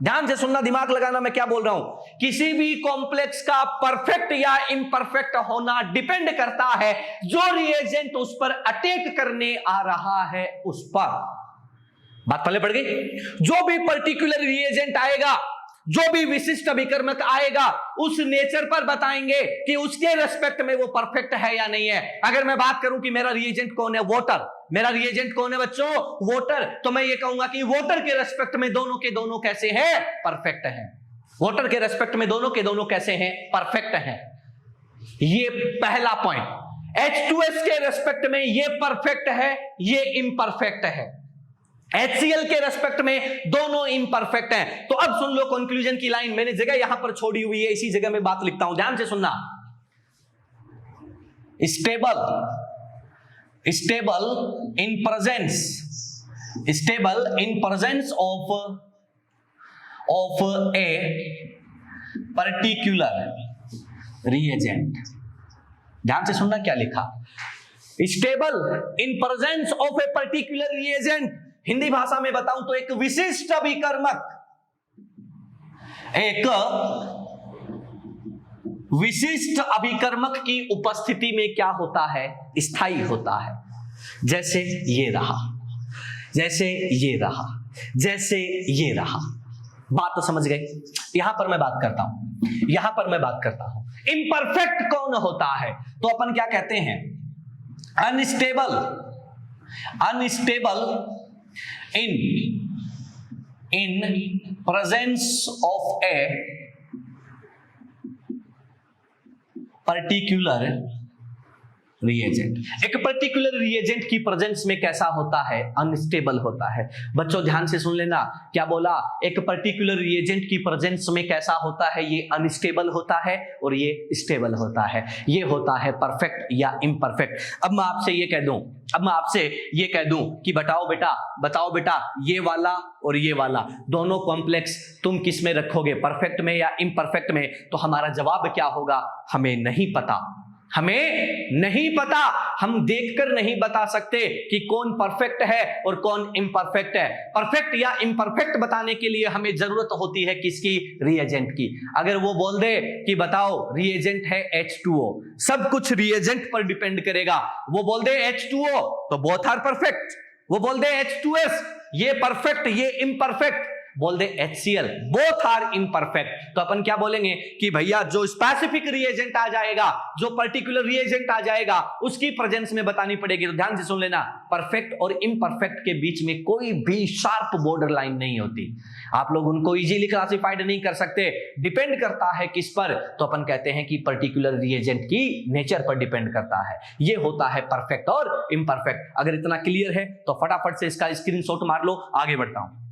ध्यान से सुनना, दिमाग लगाना मैं क्या बोल रहा हूं। किसी भी कॉम्प्लेक्स का परफेक्ट या इम्परफेक्ट होना डिपेंड करता है जो रिएजेंट उस पर अटैक करने आ रहा है उस पर। बात पहले पड़ गई? जो भी पर्टिकुलर रिएजेंट आएगा, जो भी विशिष्ट अभिकर्मक आएगा, उस नेचर पर बताएंगे कि उसके रेस्पेक्ट में वो परफेक्ट है या नहीं है। अगर मैं बात करूं कि मेरा रिएजेंट कौन है? वोटर। मेरा रिएजेंट कौन है बच्चों? वोटर। तो मैं ये कहूंगा कि वोटर के रेस्पेक्ट में दोनों के दोनों कैसे हैं? परफेक्ट हैं। वोटर के रेस्पेक्ट में दोनों के दोनों कैसे हैं? परफेक्ट हैं। ये पहला पॉइंट। H2S के रेस्पेक्ट में ये परफेक्ट है, ये इम्परफेक्ट है। HCl के रेस्पेक्ट में दोनों इम्परफेक्ट हैं। तो अब सुन लो कंक्लूजन की लाइन, मैंने जगह यहां पर छोड़ी हुई है, इसी जगह में बात लिखता हूं, ध्यान से सुनना। Stable in presence of a particular reagent. ध्यान से सुनना क्या लिखा, stable in presence of a particular reagent. Hindi भाषा में बताऊं तो एक विशिष्ट अभिकर्मक, एक विशिष्ट अभिकर्मक की उपस्थिति में क्या होता है, स्थायी होता है। जैसे ये रहा, जैसे ये रहा, जैसे ये रहा। बात तो समझ गए। यहां पर मैं बात करता हूं, इम्परफेक्ट कौन होता है, तो अपन क्या कहते हैं, unstable in presence of a particular reagent. एक पर्टिकुलर रिएजेंट की प्रेजेंस में कैसा होता है, अनस्टेबल होता है। बच्चों ध्यान से सुन लेना, क्या बोला, एक पर्टिकुलर रिएजेंट की प्रेजेंस में कैसा होता है, ये अनस्टेबल होता है और ये स्टेबल होता है। ये होता है परफेक्ट या इम्परफेक्ट। अब मैं आपसे ये कह दूं कि बताओ बेटा ये वाला और ये वाला दोनों कॉम्प्लेक्स तुम किस में रखोगे, परफेक्ट में या इम्परफेक्ट में, तो हमारा जवाब क्या होगा, हमें नहीं पता। हम देखकर नहीं बता सकते कि कौन परफेक्ट है और कौन इम्परफेक्ट है। परफेक्ट या इम्परफेक्ट बताने के लिए हमें जरूरत होती है किसकी, रिएजेंट की। अगर वो बोल दे कि बताओ रिएजेंट है H2O, सब कुछ रिएजेंट पर डिपेंड करेगा। वो बोल दे H2O तो बोथ आर परफेक्ट, वो बोल दे H2S ये परफेक्ट ये इम्परफेक्ट, बोल दे HCl बोथ आर इम्परफेक्ट। तो अपन क्या बोलेंगे कि भैया जो स्पेसिफिक रिएजेंट आ जाएगा, जो पर्टिकुलर रिएजेंट आ जाएगा, उसकी प्रेजेंस में बतानी पड़ेगी। तो ध्यान से सुन लेना, परफेक्ट और इम्परफेक्ट के बीच में कोई भी शार्प बॉर्डर लाइन नहीं होती। आप लोग उनको इजीली क्लासिफाइड नहीं कर सकते, डिपेंड करता है किस पर, तो अपन कहते हैं कि पर्टिकुलर रिएजेंट की नेचर पर डिपेंड करता है। ये होता है परफेक्ट और इम्परफेक्ट। अगर इतना क्लियर है तो फटाफट से इसका स्क्रीनशॉट मार लो, आगे बढ़ता हूं।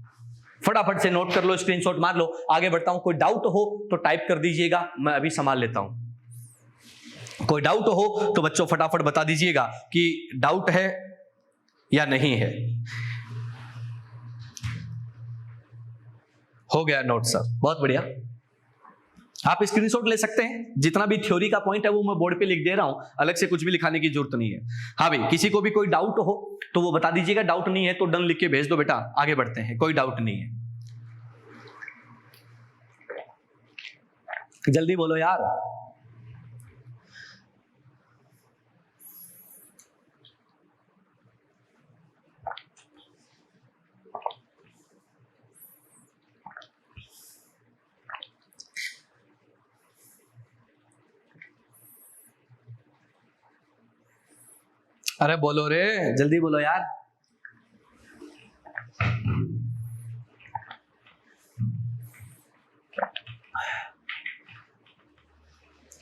फटाफट से नोट कर लो, स्क्रीनशॉट मार लो, आगे बढ़ता हूं। कोई डाउट हो तो टाइप कर दीजिएगा, मैं अभी संभाल लेता हूं। कोई डाउट हो तो बच्चों फटाफट बता दीजिएगा कि डाउट है या नहीं है। हो गया नोट सर, बहुत बढ़िया। आप स्क्रीनशॉट ले सकते हैं, जितना भी थ्योरी का पॉइंट है वो मैं बोर्ड पे लिख दे रहा हूं, अलग से कुछ भी लिखाने की जरूरत नहीं है। हाँ भाई, किसी को भी कोई डाउट हो तो वो बता दीजिएगा, डाउट नहीं है तो डन लिख के भेज दो बेटा, आगे बढ़ते हैं। कोई डाउट नहीं है, जल्दी बोलो यार। अरे बोलो रे, जल्दी बोलो यार।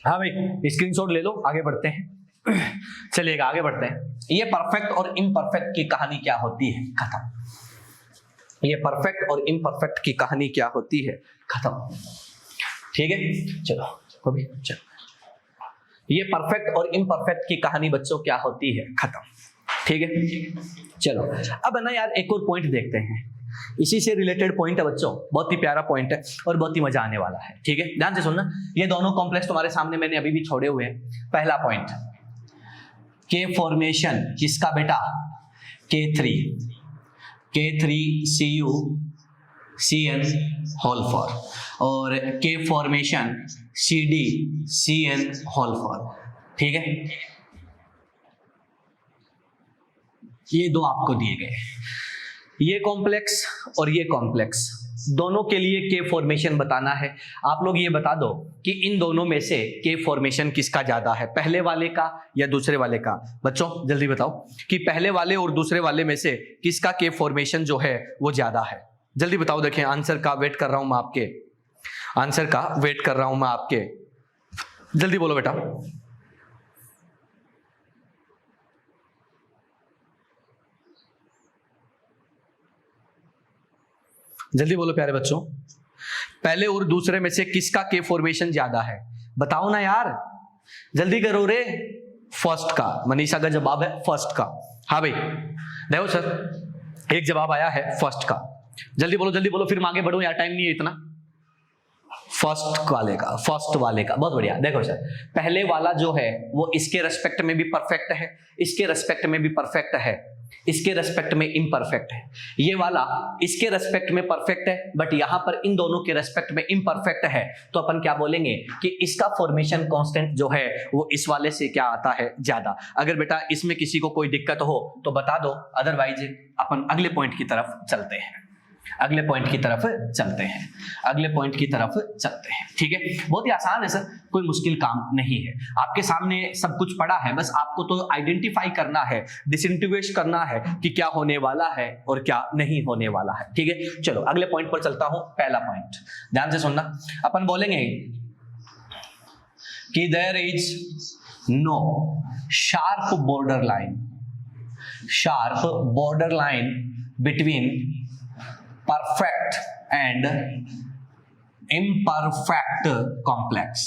हाँ भाई, स्क्रीनशॉट ले लो, आगे बढ़ते हैं। चलिएगा आगे बढ़ते हैं। ये परफेक्ट और इम्परफेक्ट की कहानी क्या होती है, खत्म। ये परफेक्ट और इम्परफेक्ट की कहानी क्या होती है, खत्म। ठीक है, चलो अभी चलो। ये परफेक्ट और इम्परफेक्ट की कहानी बच्चों क्या होती है, खत्म। ठीक है, चलो अब है ना यार, एक और पॉइंट देखते हैं। इसी से रिलेटेड पॉइंट है बच्चों, बहुत ही प्यारा पॉइंट है और बहुत ही मजा आने वाला है। ठीक है, ध्यान से सुनना। ये दोनों कॉम्प्लेक्स तुम्हारे सामने मैंने अभी भी छोड़े हुए हैं। पहला पॉइंट, के फॉर्मेशन किसका बेटा, K3Cu Cn होल 4 और के फॉर्मेशन CdCn होल 4। ठीक है, ये दो आपको दिए गए, ये कॉम्प्लेक्स और ये कॉम्प्लेक्स, दोनों के लिए के फॉर्मेशन बताना है। आप लोग ये बता दो कि इन दोनों में से के फॉर्मेशन किसका ज्यादा है, पहले वाले का या दूसरे वाले का। बच्चों जल्दी बताओ कि पहले वाले और दूसरे वाले में से किसका के फॉर्मेशन जो है वो ज्यादा है। जल्दी बताओ, देखें आंसर का वेट कर रहा हूं मैं आपके, आंसर का वेट कर रहा हूं मैं आपके। जल्दी बोलो बेटा। जल्दी बोलो प्यारे बच्चों, पहले और दूसरे में से किसका के फॉर्मेशन ज्यादा है, बताओ ना यार, जल्दी करो रे। फर्स्ट का। मनीषा का जवाब है फर्स्ट का। हाँ भाई देखो सर, एक जवाब आया है फर्स्ट का। जल्दी बोलो फिर मैं आगे बढ़ूं यार, टाइम नहीं है इतना। फर्स्ट वाले का बहुत बढ़िया। देखो सर, पहले वाला जो है वो इसके रेस्पेक्ट में भी परफेक्ट है, इसके रेस्पेक्ट में भी परफेक्ट है, इसके रेस्पेक्ट में इम्परफेक्ट है। ये वाला इसके रेस्पेक्ट में परफेक्ट है बट यहां पर इन दोनों के रेस्पेक्ट में इम्परफेक्ट है, तो अपन क्या बोलेंगे कि इसका फॉर्मेशन कांस्टेंट जो है वो इस वाले से क्या आता है, ज्यादा। अगर बेटा इसमें किसी को कोई दिक्कत हो तो बता दो, अदरवाइज अपन अगले पॉइंट की तरफ चलते हैं। ठीक है, बहुत ही आसान है सर, कोई मुश्किल काम नहीं है। आपके सामने सब कुछ पड़ा है, बस आपको तो आइडेंटिफाई करना है, डिसइंटिग्विश करना है कि क्या होने वाला है और क्या नहीं होने वाला है। ठीक है, चलो अगले पॉइंट पर चलता हूं। पहला पॉइंट ध्यान से सुनना, अपन बोलेंगे कि there is no sharp border line between perfect and imperfect complex.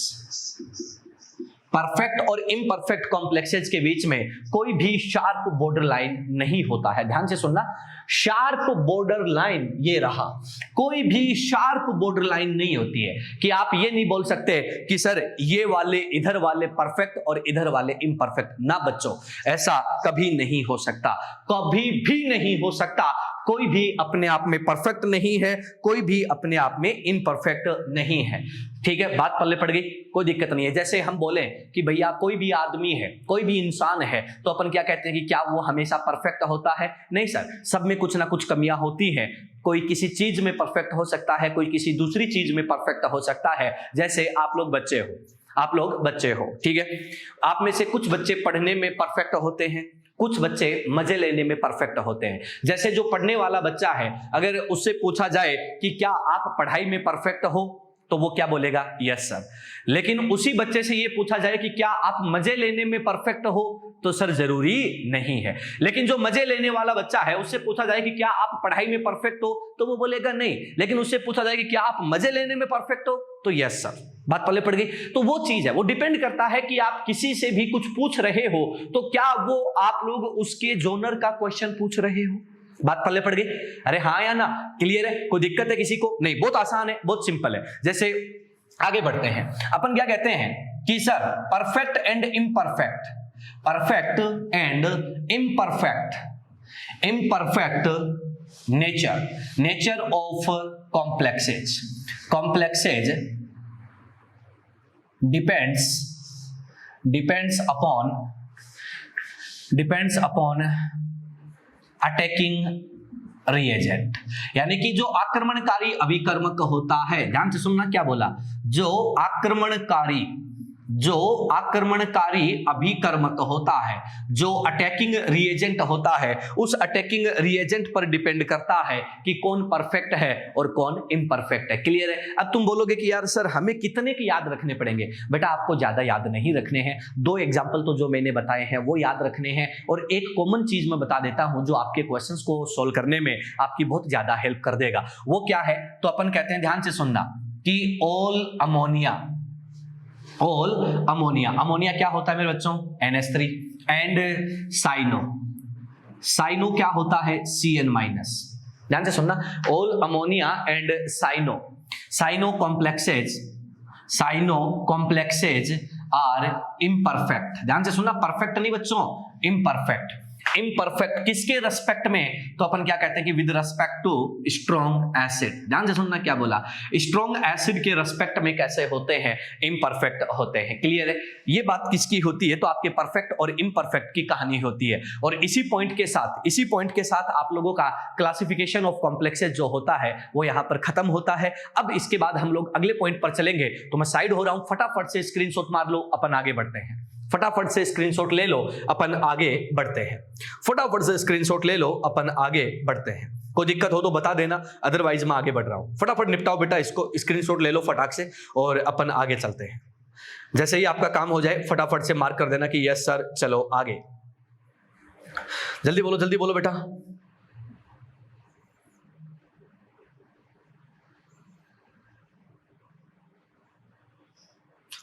Perfect और इम्परफेक्ट कॉम्प्लेक्सेस के बीच में कोई भी शार्प बॉर्डर लाइन नहीं होता है। ध्यान से सुनना, शार्प बॉर्डर लाइन ये रहा, कोई भी शार्प बॉर्डर लाइन नहीं होती है कि आप ये नहीं बोल सकते कि सर ये वाले इधर वाले परफेक्ट और इधर वाले इम्परफेक्ट। ना बच्चों, ऐसा कभी नहीं हो सकता, कभी भी नहीं हो सकता। कोई भी अपने आप में परफेक्ट नहीं है, कोई भी अपने आप में इम्परफेक्ट नहीं है। ठीक है, बात पल्ले पड़ गई, कोई दिक्कत नहीं है। जैसे हम बोले कि भैया कोई भी आदमी है, कोई भी इंसान है, तो अपन क्या कहते हैं कि क्या वो हमेशा परफेक्ट होता है? नहीं सर, सब में कुछ ना कुछ कमियां होती हैं। कोई किसी चीज में परफेक्ट हो सकता है, कोई किसी दूसरी चीज में परफेक्ट हो सकता है। जैसे आप लोग बच्चे हो, ठीक है, आप में से कुछ बच्चे पढ़ने में परफेक्ट होते हैं, कुछ बच्चे मजे लेने में परफेक्ट होते हैं। जैसे जो पढ़ने वाला बच्चा है, अगर उससे पूछा जाए कि क्या आप पढ़ाई में परफेक्ट हो, तो वो क्या बोलेगा? Yes sir. लेकिन उसी बच्चे से ये पूछा जाए कि क्या आप मजे लेने में परफेक्ट हो, तो सर जरूरी नहीं है। लेकिन जो मजे लेने वाला बच्चा है, उससे पूछा जाए कि क्या आप पढ़ाई में परफेक्ट हो, तो वो बोलेगा नहीं। लेकिन उससे पूछा जाए कि क्या आप मजे लेने में परफेक्ट हो, तो यस सर। बात पल्ले पड़ गई। तो वो चीज है, वो डिपेंड करता है कि आप किसी से भी कुछ पूछ रहे हो तो क्या वो आप लोग उसके जोनर का क्वेश्चन पूछ रहे हो। बात पल्ले पड़ गई? अरे हाँ या ना, क्लियर है? कोई दिक्कत है किसी को? नहीं, बहुत आसान है, बहुत सिंपल है। जैसे आगे बढ़ते हैं, अपन क्या कहते हैं कि sir perfect and imperfect nature of complexes depends upon attacking reagent. यानी कि जो आक्रमणकारी अभिकर्मक होता है, ध्यान से सुनना क्या बोला, जो आक्रमणकारी अभिकर्मक होता है, जो अटैकिंग रिएजेंट होता है, उस अटैकिंग रिएजेंट पर डिपेंड करता है कि कौन परफेक्ट है और कौन इम्परफेक्ट है। क्लियर है? अब तुम बोलोगे कि यार सर हमें कितने के याद रखने पड़ेंगे? बेटा आपको ज्यादा याद नहीं रखने हैं, 2 एग्जाम्पल तो जो मैंने बताए हैं वो याद रखने हैं, और एक कॉमन चीज मैं बता देता हूं जो आपके क्वेश्चंस को सोल्व करने में आपकी बहुत ज्यादा हेल्प कर देगा। वो क्या है? तो अपन कहते हैं, ध्यान से सुनना, कि ऑल अमोनिया क्या होता है मेरे बच्चों? NH3। एंड साइनो क्या होता है? CN-। ध्यान से सुनना, all ammonia and cyano complexes are imperfect. ध्यान से सुनना, परफेक्ट नहीं बच्चों, इम्परफेक्ट किसके रेस्पेक्ट में? तो अपन क्या कहते हैं कि with respect to strong acid. ध्यान से सुनना क्या बोला, स्ट्रॉन्ग एसिड के रेस्पेक्ट में कैसे होते हैं? इम्परफेक्ट होते हैं। क्लियर है? ये बात किसकी होती है? तो आपके परफेक्ट और इम्परफेक्ट की कहानी होती है। और इसी पॉइंट के साथ आप लोगों का क्लासिफिकेशन ऑफ कॉम्प्लेक्सेस जो होता है वो यहाँ पर खत्म होता है। अब इसके बाद हम लोग अगले पॉइंट पर चलेंगे, तो मैं साइड हो रहा हूं, फटाफट से स्क्रीनशॉट मार लो, अपन आगे बढ़ते हैं। फटाफट से स्क्रीनशॉट ले लो, अपन आगे बढ़ते हैं। कोई दिक्कत हो तो बता देना, अदरवाइज मैं आगे बढ़ रहा हूं। फटाफट निपटाओ बेटा इसको, स्क्रीनशॉट ले लो फटाक से, और अपन आगे चलते हैं। जैसे ही आपका काम हो जाए फटाफट से मार्क कर देना कि यस सर, चलो आगे। जल्दी बोलो बेटा।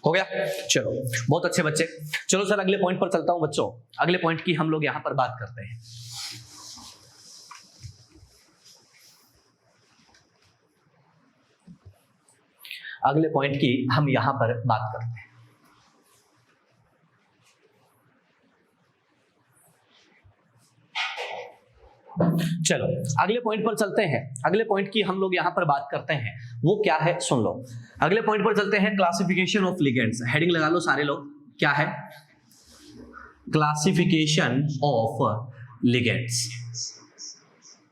हो गया? चलो बहुत अच्छे बच्चे। चलो सर अगले पॉइंट पर चलता हूं बच्चों। अगले पॉइंट की हम लोग यहां पर बात करते हैं। अगले पॉइंट की हम यहां पर बात करते हैं। चलो अगले पॉइंट पर चलते हैं। अगले पॉइंट की हम लोग यहां पर बात करते हैं, वो क्या है सुन लो। अगले पॉइंट पर चलते हैं, क्लासिफिकेशन ऑफ लिगेंड्स। हेडिंग लगा लो सारे लोग, क्या है? Classification of ligands.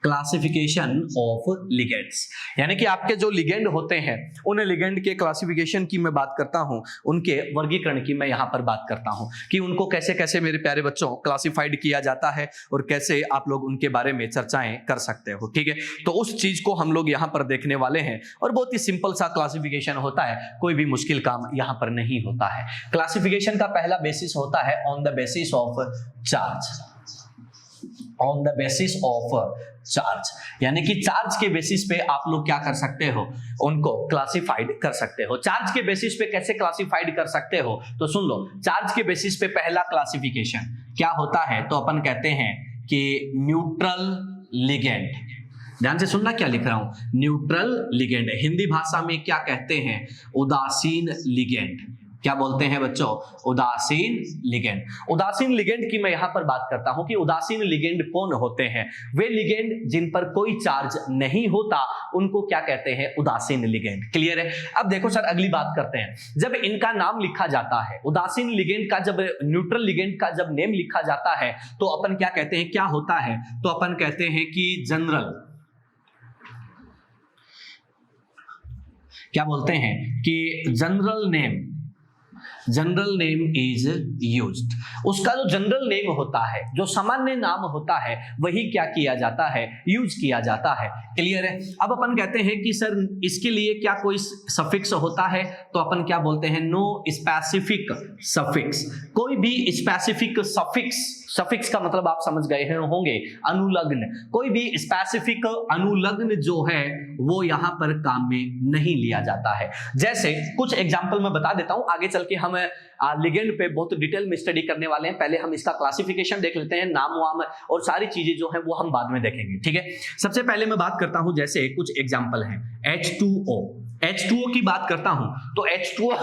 Classification of ligands यानी कि आपके जो लिगेंड होते हैं उन लिगेंड के क्लासिफिकेशन की मैं बात करता हूं, उनके वर्गीकरण की मैं यहां पर बात करता हूं कि उनको कैसे कैसे मेरे प्यारे बच्चों क्लासिफाइड किया जाता है और कैसे आप लोग उनके बारे में चर्चाएं कर सकते हो। ठीक है, तो उस चीज को हम लोग यहां पर देखने वाले हैं और बहुत ही सिंपल सा क्लासिफिकेशन होता है, कोई भी मुश्किल काम यहां पर नहीं होता है। क्लासिफिकेशन का पहला बेसिस होता है on the basis of charge. On the basis of charge यानी कि चार्ज के बेसिस पे आप लोग क्या कर सकते हो, उनको क्लासिफाइड कर सकते हो। चार्ज के बेसिस पे कैसे क्लासिफाइड कर सकते हो तो सुन लो। चार्ज के बेसिस पे पहला क्लासिफिकेशन क्या होता है तो अपन कहते हैं कि न्यूट्रल लिगेंड। ध्यान से सुनना क्या लिख रहा हूं, न्यूट्रल लिगेंड। हिंदी भाषा में क्या कहते हैं? उदासीन लिगेंड। क्या बोलते हैं बच्चों? उदासीन लिगेंड। उदासीन लिगेंड की मैं यहां पर बात करता हूं कि उदासीन लिगेंड कौन होते हैं? वे लिगेंड जिन पर कोई चार्ज नहीं होता उनको क्या कहते हैं? उदासीन लिगेंड। क्लियर है? अब देखो सर अगली बात करते हैं। जब इनका नाम लिखा जाता है, उदासीन लिगेंड का जब न्यूट्रल लिगेंड का जब नेम लिखा जाता है तो अपन क्या कहते हैं, क्या होता है? तो अपन कहते हैं कि जनरल, क्या बोलते हैं कि general name, general name is used. उसका जो जनरल नेम होता है, जो सामान्य नाम होता है, वही क्या किया जाता है? यूज किया जाता है। क्लियर है? अब अपन कहते हैं कि सर इसके लिए क्या कोई सफिक्स होता है तो अपन क्या बोलते हैं? No specific suffix. कोई भी स्पेसिफिक सफिक्स, सफिक्स का मतलब आप समझ गए होंगे, अनुलग्न। कोई भी स्पेसिफिक अनुलग्न जो है वो यहां पर काम में नहीं लिया जाता है। जैसे कुछ एग्जांपल मैं बता देता हूं, आगे चल के हम लिगेंड पे बहुत डिटेल में स्टडी करने वाले हैं। पहले हम इसका क्लासिफिकेशन देख लेते हैं, नाम वाम और सारी चीजें जो हैं वो हम बाद में देखेंगे। ठीक है, सबसे पहले मैं बात करता हूं, जैसे कुछ एग्जांपल हैं। H2O, H2O की बात करता हूं तो H2O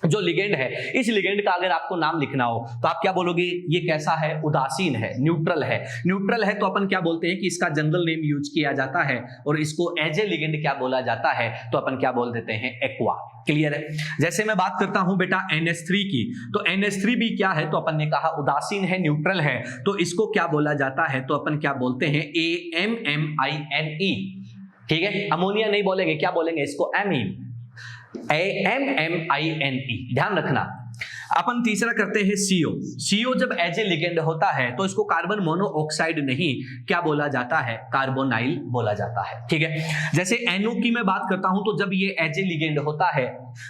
जो लिगेंड है, इस लिगेंड का अगर आपको नाम लिखना हो तो आप क्या बोलोगे? ये कैसा है? उदासीन है, न्यूट्रल है। न्यूट्रल है तो अपन क्या बोलते हैं कि इसका जनरल नेम यूज किया जाता है और इसको एज ए लिगेंड क्या बोला जाता है तो अपन क्या बोल देते हैं? एक्वा। क्लियर है? जैसे मैं बात करता हूं बेटा NH3 की, तो NH3 भी क्या है तो अपन ने कहा उदासीन है, न्यूट्रल है, तो इसको क्या बोला जाता है तो अपन क्या बोलते हैं? AMMINE। ठीक है, अमोनिया नहीं बोलेंगे, क्या बोलेंगे इसको? Amine, AMMINE। ध्यान रखना। अपन तीसरा करते हैं CO। CO जब एज ए लिगेंड होता है तो इसको कार्बन मोनोऑक्साइड नहीं क्या बोला जाता है? कार्बोनाइल बोला जाता है। ठीक है, जैसे NO की मैं बात करता हूं तो जब ये एज ए लिगेंड होता है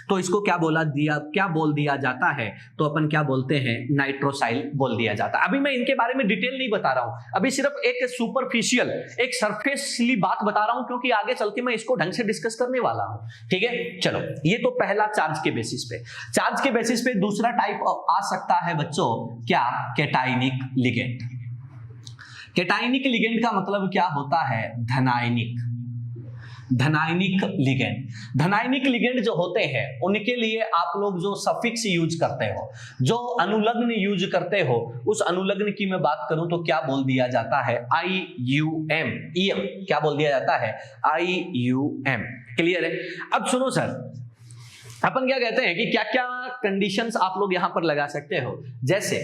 तो इसको क्या बोल दिया जाता है तो अपन क्या बोलते हैं? नाइट्रोसाइल बोल दिया जाता है। अभी मैं इनके बारे में डिटेल नहीं बता रहा हूं, अभी सिर्फ एक सुपरफिशियल, एक सरफेसली बात बता रहा हूं क्योंकि आगे चल के मैं इसको ढंग से डिस्कस करने वाला हूं। ठीक है, चलो ये तो पहला चार्ज के बेसिस पे। चार्ज के बेसिस पे दूसरा टाइप आ सकता है बच्चों, क्या? Cationic ligand. कैटाइनिक लिगेंड का मतलब क्या होता है? धनायनिक। धनायनिक लिगेंड। धनायनिक लिगेंड जो होते हैं उनके लिए आप लोग जो सफिक्स यूज करते हो, जो अनुलग्न यूज करते हो, उस अनुलग्न की मैं बात करूं तो क्या बोल दिया जाता है? IUM। क्या बोल दिया जाता है? IUM। क्लियर है? अब सुनो सर, अपन क्या कहते हैं कि क्या क्या कंडीशंस आप लोग यहां पर लगा सकते हो। जैसे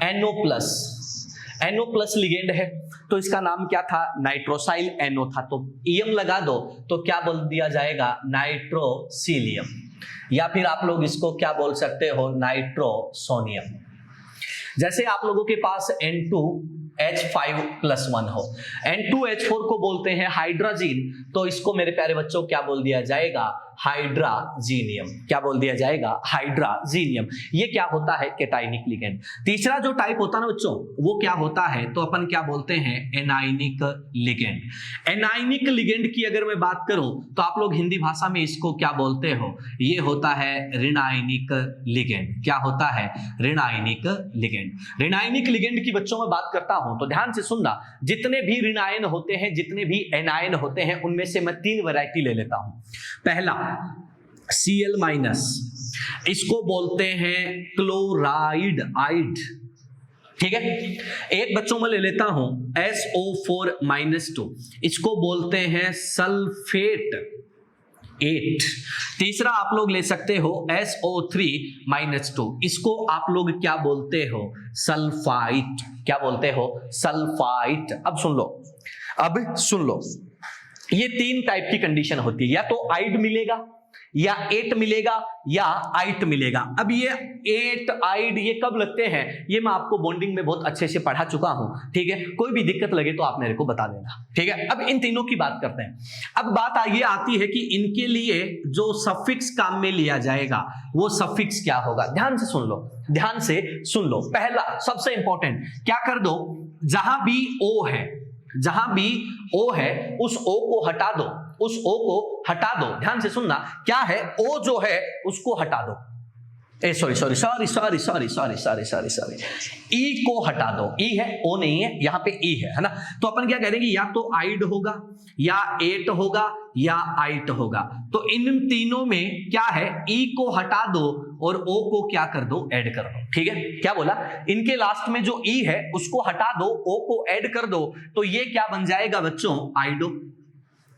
NO+ लिगेंड है तो इसका नाम क्या था? नाइट्रोसाइल NO था, तो EM लगा दो तो क्या बोल दिया जाएगा? नाइट्रोसिलियम। या फिर आप लोग इसको क्या बोल सकते हो? नाइट्रोसोनियम। जैसे आप लोगों के पास N2H5+1 हो, N2H4 को बोलते हैं हाइड्रोजीन, तो इसको मेरे प्यारे बच्चों क्या बोल दिया जाएगा? हाइड्राजीनियम। क्या बोल दिया जाएगा? हाइड्राजीनियम। ये क्या होता है? Cationic ligand. तीसरा जो टाइप होता है ना बच्चों, वो क्या होता है? तो अपन क्या बोलते हैं? Anionic ligand. एनायनिक लिगेंड की अगर मैं बात करूं तो आप लोग हिंदी भाषा में इसको क्या बोलते हो? ये होता है ऋणायनिक लिगेंड। क्या होता है? ऋणायनिक लिगेंड। ऋणायनिक लिगेंड की बच्चों में बात करता हूं तो ध्यान से सुनना, जितने भी ऋणायन होते हैं, जितने भी एनायन होते हैं, उनमें से मैं 3 वैरायटी ले लेता हूं। पहला Cl माइनस, इसको बोलते हैं क्लोराइड आइड। ठीक है। एक बच्चों में ले लेता हूं SO4-2, इसको बोलते हैं सल्फेट 8। तीसरा आप लोग ले सकते हो SO3-2, इसको आप लोग क्या बोलते हो? सल्फाइट। क्या बोलते हो? सल्फाइट। अब सुन लो, ये 3 टाइप की कंडीशन होती है, या तो आइड मिलेगा, या 8 मिलेगा, या आइट मिलेगा। अब ये 8 आइड ये कब लगते हैं? ये मैं आपको बॉन्डिंग में बहुत अच्छे से पढ़ा चुका हूं। ठीक है, कोई भी दिक्कत लगे तो आप मेरे को बता देना। ठीक है, अब इन तीनों की बात करते हैं। अब बात ये आती है कि इनके लिए जो सफिक्स काम में लिया जाएगा वो सफिक्स क्या होगा? ध्यान से सुन लो। पहला सबसे इंपॉर्टेंट, क्या कर दो, जहां भी O है उस O को हटा दो। ध्यान से सुनना, क्या है? O जो है उसको हटा दो। सॉरी, ई को हटा दो। ई है, O नहीं है, यहां पे ई है ना? तो अपन क्या करेंगे? या तो आइड होगा, या 8 होगा, या आइट होगा। तो इन तीनों में क्या है? ई को हटा दो और O को क्या कर दो? ऐड कर दो। ठीक है, क्या बोला? इनके लास्ट में जो ई है उसको हटा दो, O को ऐड कर दो, तो ये क्या बन जाएगा बच्चों? आइडो।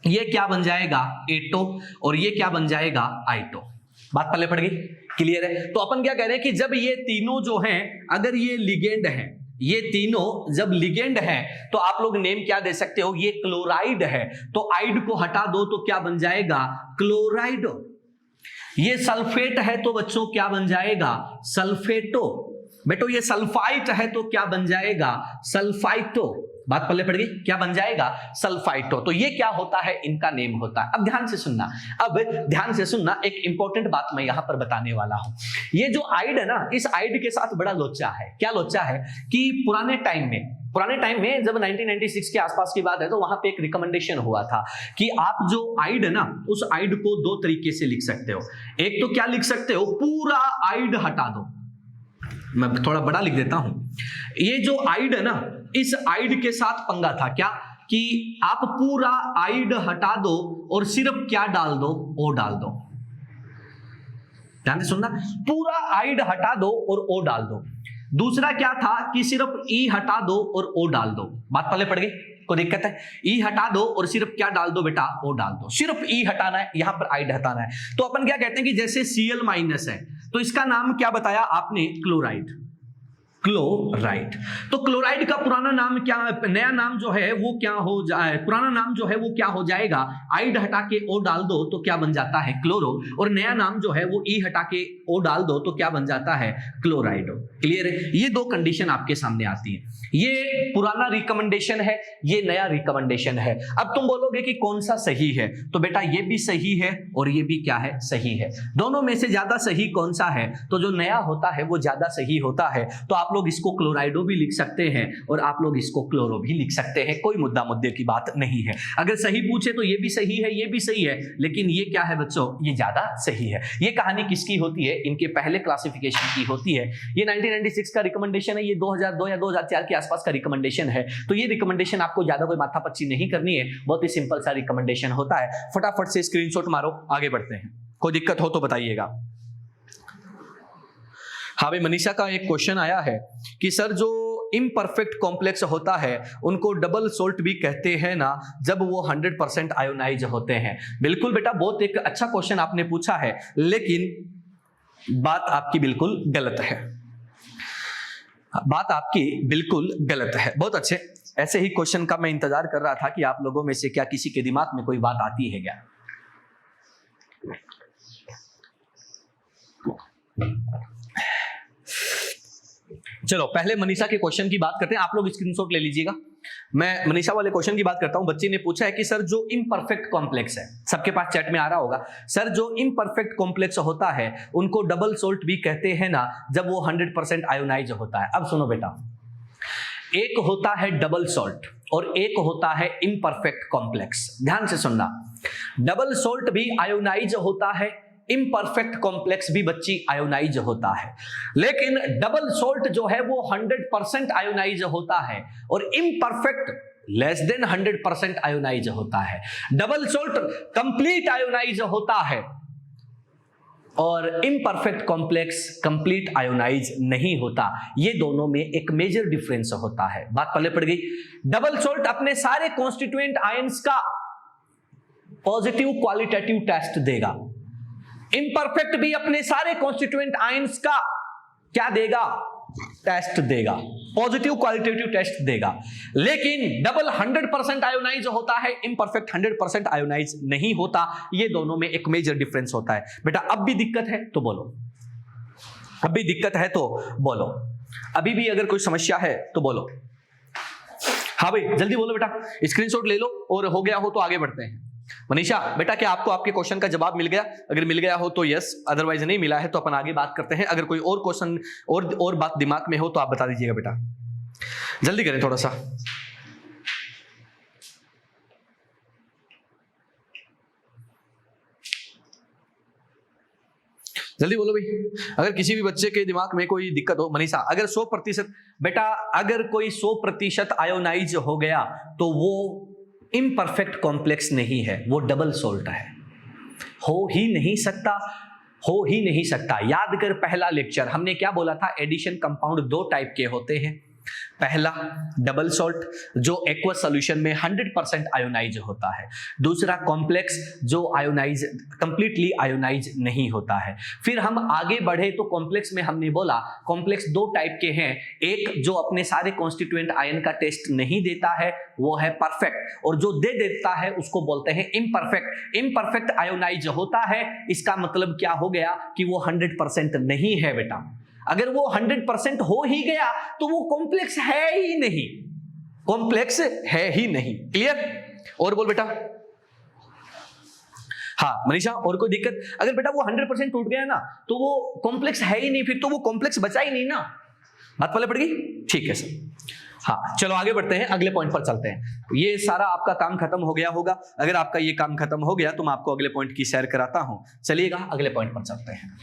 ये क्या बन जाएगा? एटो। और ये क्या बन जाएगा? आइटो। बात पल्ले पड़ गई? क्लियर है? तो अपन क्या कह रहे हैं कि जब ये तीनों जो हैं, अगर ये लिगेंड है, ये तीनों जब लिगेंड है तो आप लोग नेम क्या दे सकते हो? ये क्लोराइड है, तो आइड को हटा दो तो क्या बन जाएगा? क्लोराइडो। ये सल्फेट है तो बच्चों क्या बन जाएगा? सल्फेटो। बेटो ये सल्फाइट है तो क्या बन जाएगा? सल्फाइटो। बात पल्ले पड़ गई? क्या बन जाएगा? सल्फाइटो। तो ये क्या होता है? इनका नेम होता है। अब ध्यान से सुनना, एक इंपॉर्टेंट बात मैं यहां पर बताने वाला हूं। ये जो आइड है ना, इस आइड के साथ बड़ा लोचा है। क्या लोचा है? कि पुराने टाइम में जब 1996 के आसपास की बात है, तो वहां पे एक रिकमेंडेशन हुआ था कि आप जो आइड है ना, उस आइड को 2 तरीके से लिख सकते हो। एक तो क्या लिख सकते हो? पूरा आइड हटा दो। मैं थोड़ा बड़ा लिख देता हूं। ये जो आइड है ना, इस आइड के साथ पंगा था क्या? कि आप पूरा आइड हटा दो और सिर्फ क्या डाल दो? O डाल दो। ध्यान से सुनना, पूरा आइड हटा दो और O डाल दो। दूसरा क्या था कि सिर्फ E हटा दो और O डाल दो। बात पहले पड़ गई? कोई दिक्कत है? E हटा दो और सिर्फ क्या डाल दो बेटा? O डाल दो। सिर्फ E हटाना है, यहां पर आइड हटाना है। तो अपन क्या कहते हैं कि जैसे Cl- है, तो इसका नाम क्या बताया आपने? क्लोराइड। तो क्लोराइड का पुराना नाम क्या, नया नाम जो है वो क्या हो जाए? पुराना नाम जो है वो क्या हो जाएगा? आइड हटा के O डाल दो तो क्या बन जाता है? क्लोरो। और नया नाम जो है वो E हटा के O डाल दो तो क्या बन जाता है? क्लोराइडो। क्लियर है? ये 2 कंडीशन आपके सामने आती है। ये पुराना रिकमेंडेशन है, ये नया रिकमेंडेशन है। अब तुम बोलोगे कि कौन सा सही है? तो बेटा ये भी सही है और ये भी क्या है? सही है। दोनों में से ज्यादा सही कौन सा है? तो जो नया होता है वो ज्यादा सही होता है। तो आप लोग इसको क्लोराइडो भी लिख सकते हैं और आप लोग इसको क्लोरो भी लिख सकते हैं। कोई मुद्दे की बात नहीं है। अगर सही पूछे तो ये भी सही है, ये भी सही है, लेकिन ये क्या है बच्चों? ये ज्यादा सही है। ये कहानी किसकी होती है? इनके पहले क्लासिफिकेशन की होती है। ये 1996 का रिकमेंडेशन है, ये 2002 या 2004 के आसपास का रिकमेंडेशन है। तो ये रिकमेंडेशन आपको ज्यादा कोई माथापच्ची नहीं करनी है, बहुत ही सिंपल सा रिकमेंडेशन होता है। फटाफट से स्क्रीनशॉट मारो, आगे बढ़ते हैं। कोई दिक्कत हो तो बताइएगा। हाँ भाई, मनीषा का एक क्वेश्चन आया है कि सर जो इम्परफेक्ट कॉम्प्लेक्स होता है उनको डबल सोल्ट भी कहते हैं ना, जब वो 100% आयोनाइज होते हैं। बिल्कुल बेटा, बहुत एक अच्छा क्वेश्चन आपने पूछा है, लेकिन बात आपकी बिल्कुल गलत है। बात आपकी बिल्कुल गलत है। बहुत अच्छे, ऐसे ही क्वेश्चन का मैं इंतजार कर रहा था कि आप लोगों में से क्या किसी के दिमाग में कोई बात आती है क्या। चलो पहले मनीषा के क्वेश्चन की बात करते हैं, आप लोग स्क्रीनशॉट ले लीजिएगा। मैं मनीषा वाले क्वेश्चन की बात करता हूं। बच्चे ने पूछा है कि सर जो इम्परफेक्ट कॉम्प्लेक्स है, सबके पास चैट में आ रहा होगा, सर जो इम्परफेक्ट कॉम्प्लेक्स होता है उनको डबल सोल्ट भी कहते हैं ना, जब वो 100% आयोनाइज होता है। अब सुनो बेटा, एक होता है डबल सोल्ट और एक होता है इम्परफेक्ट कॉम्प्लेक्स। ध्यान से सुनना, डबल सोल्ट भी आयोनाइज होता है, इम्परफेक्ट कॉम्प्लेक्स भी बच्ची आयोनाइज होता है, लेकिन डबल सोल्ट जो है वो 100% आयोनाइज होता है और इम्परफेक्ट लेस देन 100% आयोनाइज होता है। डबल सोल्ट कंप्लीट आयोनाइज होता है और इम्परफेक्ट कॉम्प्लेक्स कंप्लीट आयोनाइज नहीं होता। ये दोनों में एक मेजर डिफरेंस होता है। बात पहले पड़ गई। डबल सोल्ट अपने सारे कॉन्स्टिट्यूएंट आयंस का पॉजिटिव क्वालिटेटिव टेस्ट देगा, इम्परफेक्ट भी अपने सारे कॉन्स्टिट्यूएंट आयंस का क्या देगा, टेस्ट देगा, पॉजिटिव क्वालिटेटिव टेस्ट देगा। लेकिन डबल 100% आयोनाइज होता है, इम्परफेक्ट 100% आयोनाइज नहीं होता। ये दोनों में एक मेजर डिफरेंस होता है। बेटा अब भी दिक्कत है तो बोलो, अब भी दिक्कत है तो बोलो, अभी भी अगर कोई समस्या है तो बोलो। हाँ भाई जल्दी बोलो बेटा, स्क्रीनशॉट ले लो और हो गया हो तो आगे बढ़ते हैं। मनीषा बेटा क्या आपको आपके क्वेश्चन का जवाब मिल गया? अगर मिल गया हो तो यस, अदरवाइज नहीं मिला है तो अपन आगे बात करते हैं। अगर कोई और क्वेश्चन और बात दिमाग में हो तो आप बता दीजिएगा बेटा, जल्दी करें थोड़ा सा। जल्दी बोलो भाई, अगर किसी भी बच्चे के दिमाग में कोई दिक्कत हो। मनीषा अगर 100% बेटा, अगर कोई 100% आयोनाइज हो गया तो वो इम्परफेक्ट कॉम्प्लेक्स नहीं है, वो डबल सोल्ट है। हो ही नहीं सकता, हो ही नहीं सकता। याद कर पहला लेक्चर हमने क्या बोला था, एडिशन कंपाउंड दो टाइप के होते हैं। पहला डबल सोल्ट जो एक्वस सॉल्यूशन में 100% आयोनाइज होता है, दूसरा कॉम्प्लेक्स जो आयोनाइज कंप्लीटली आयोनाइज नहीं होता है। फिर हम आगे बढ़े तो कॉम्प्लेक्स में हमने बोला कॉम्प्लेक्स दो टाइप के हैं, एक जो अपने सारे कॉन्स्टिट्यूएंट आयन का टेस्ट नहीं देता है वो है परफेक्ट, और जो दे देता है उसको बोलते हैं इम्परफेक्ट। इम्परफेक्ट आयोनाइज होता है, इसका मतलब क्या हो गया कि वो 100% नहीं है बेटा। अगर वो 100% हो ही गया तो वो कॉम्प्लेक्स है ही नहीं, कॉम्प्लेक्स है ही नहीं। क्लियर? और बोल बेटा। हाँ मनीषा और कोई दिक्कत? अगर बेटा वो 100% टूट गया ना तो वो कॉम्प्लेक्स है ही नहीं, फिर तो वो कॉम्प्लेक्स बचा ही नहीं ना। बात पहले पड़ गई? ठीक है सर। हाँ चलो आगे बढ़ते हैं, अगले पॉइंट पर चलते हैं। ये सारा आपका काम खत्म हो गया होगा। अगर आपका ये काम खत्म हो गया तो मैं आपको अगले पॉइंट की शेयर कराता हूं। चलिएगा अगले पॉइंट पर चलते हैं।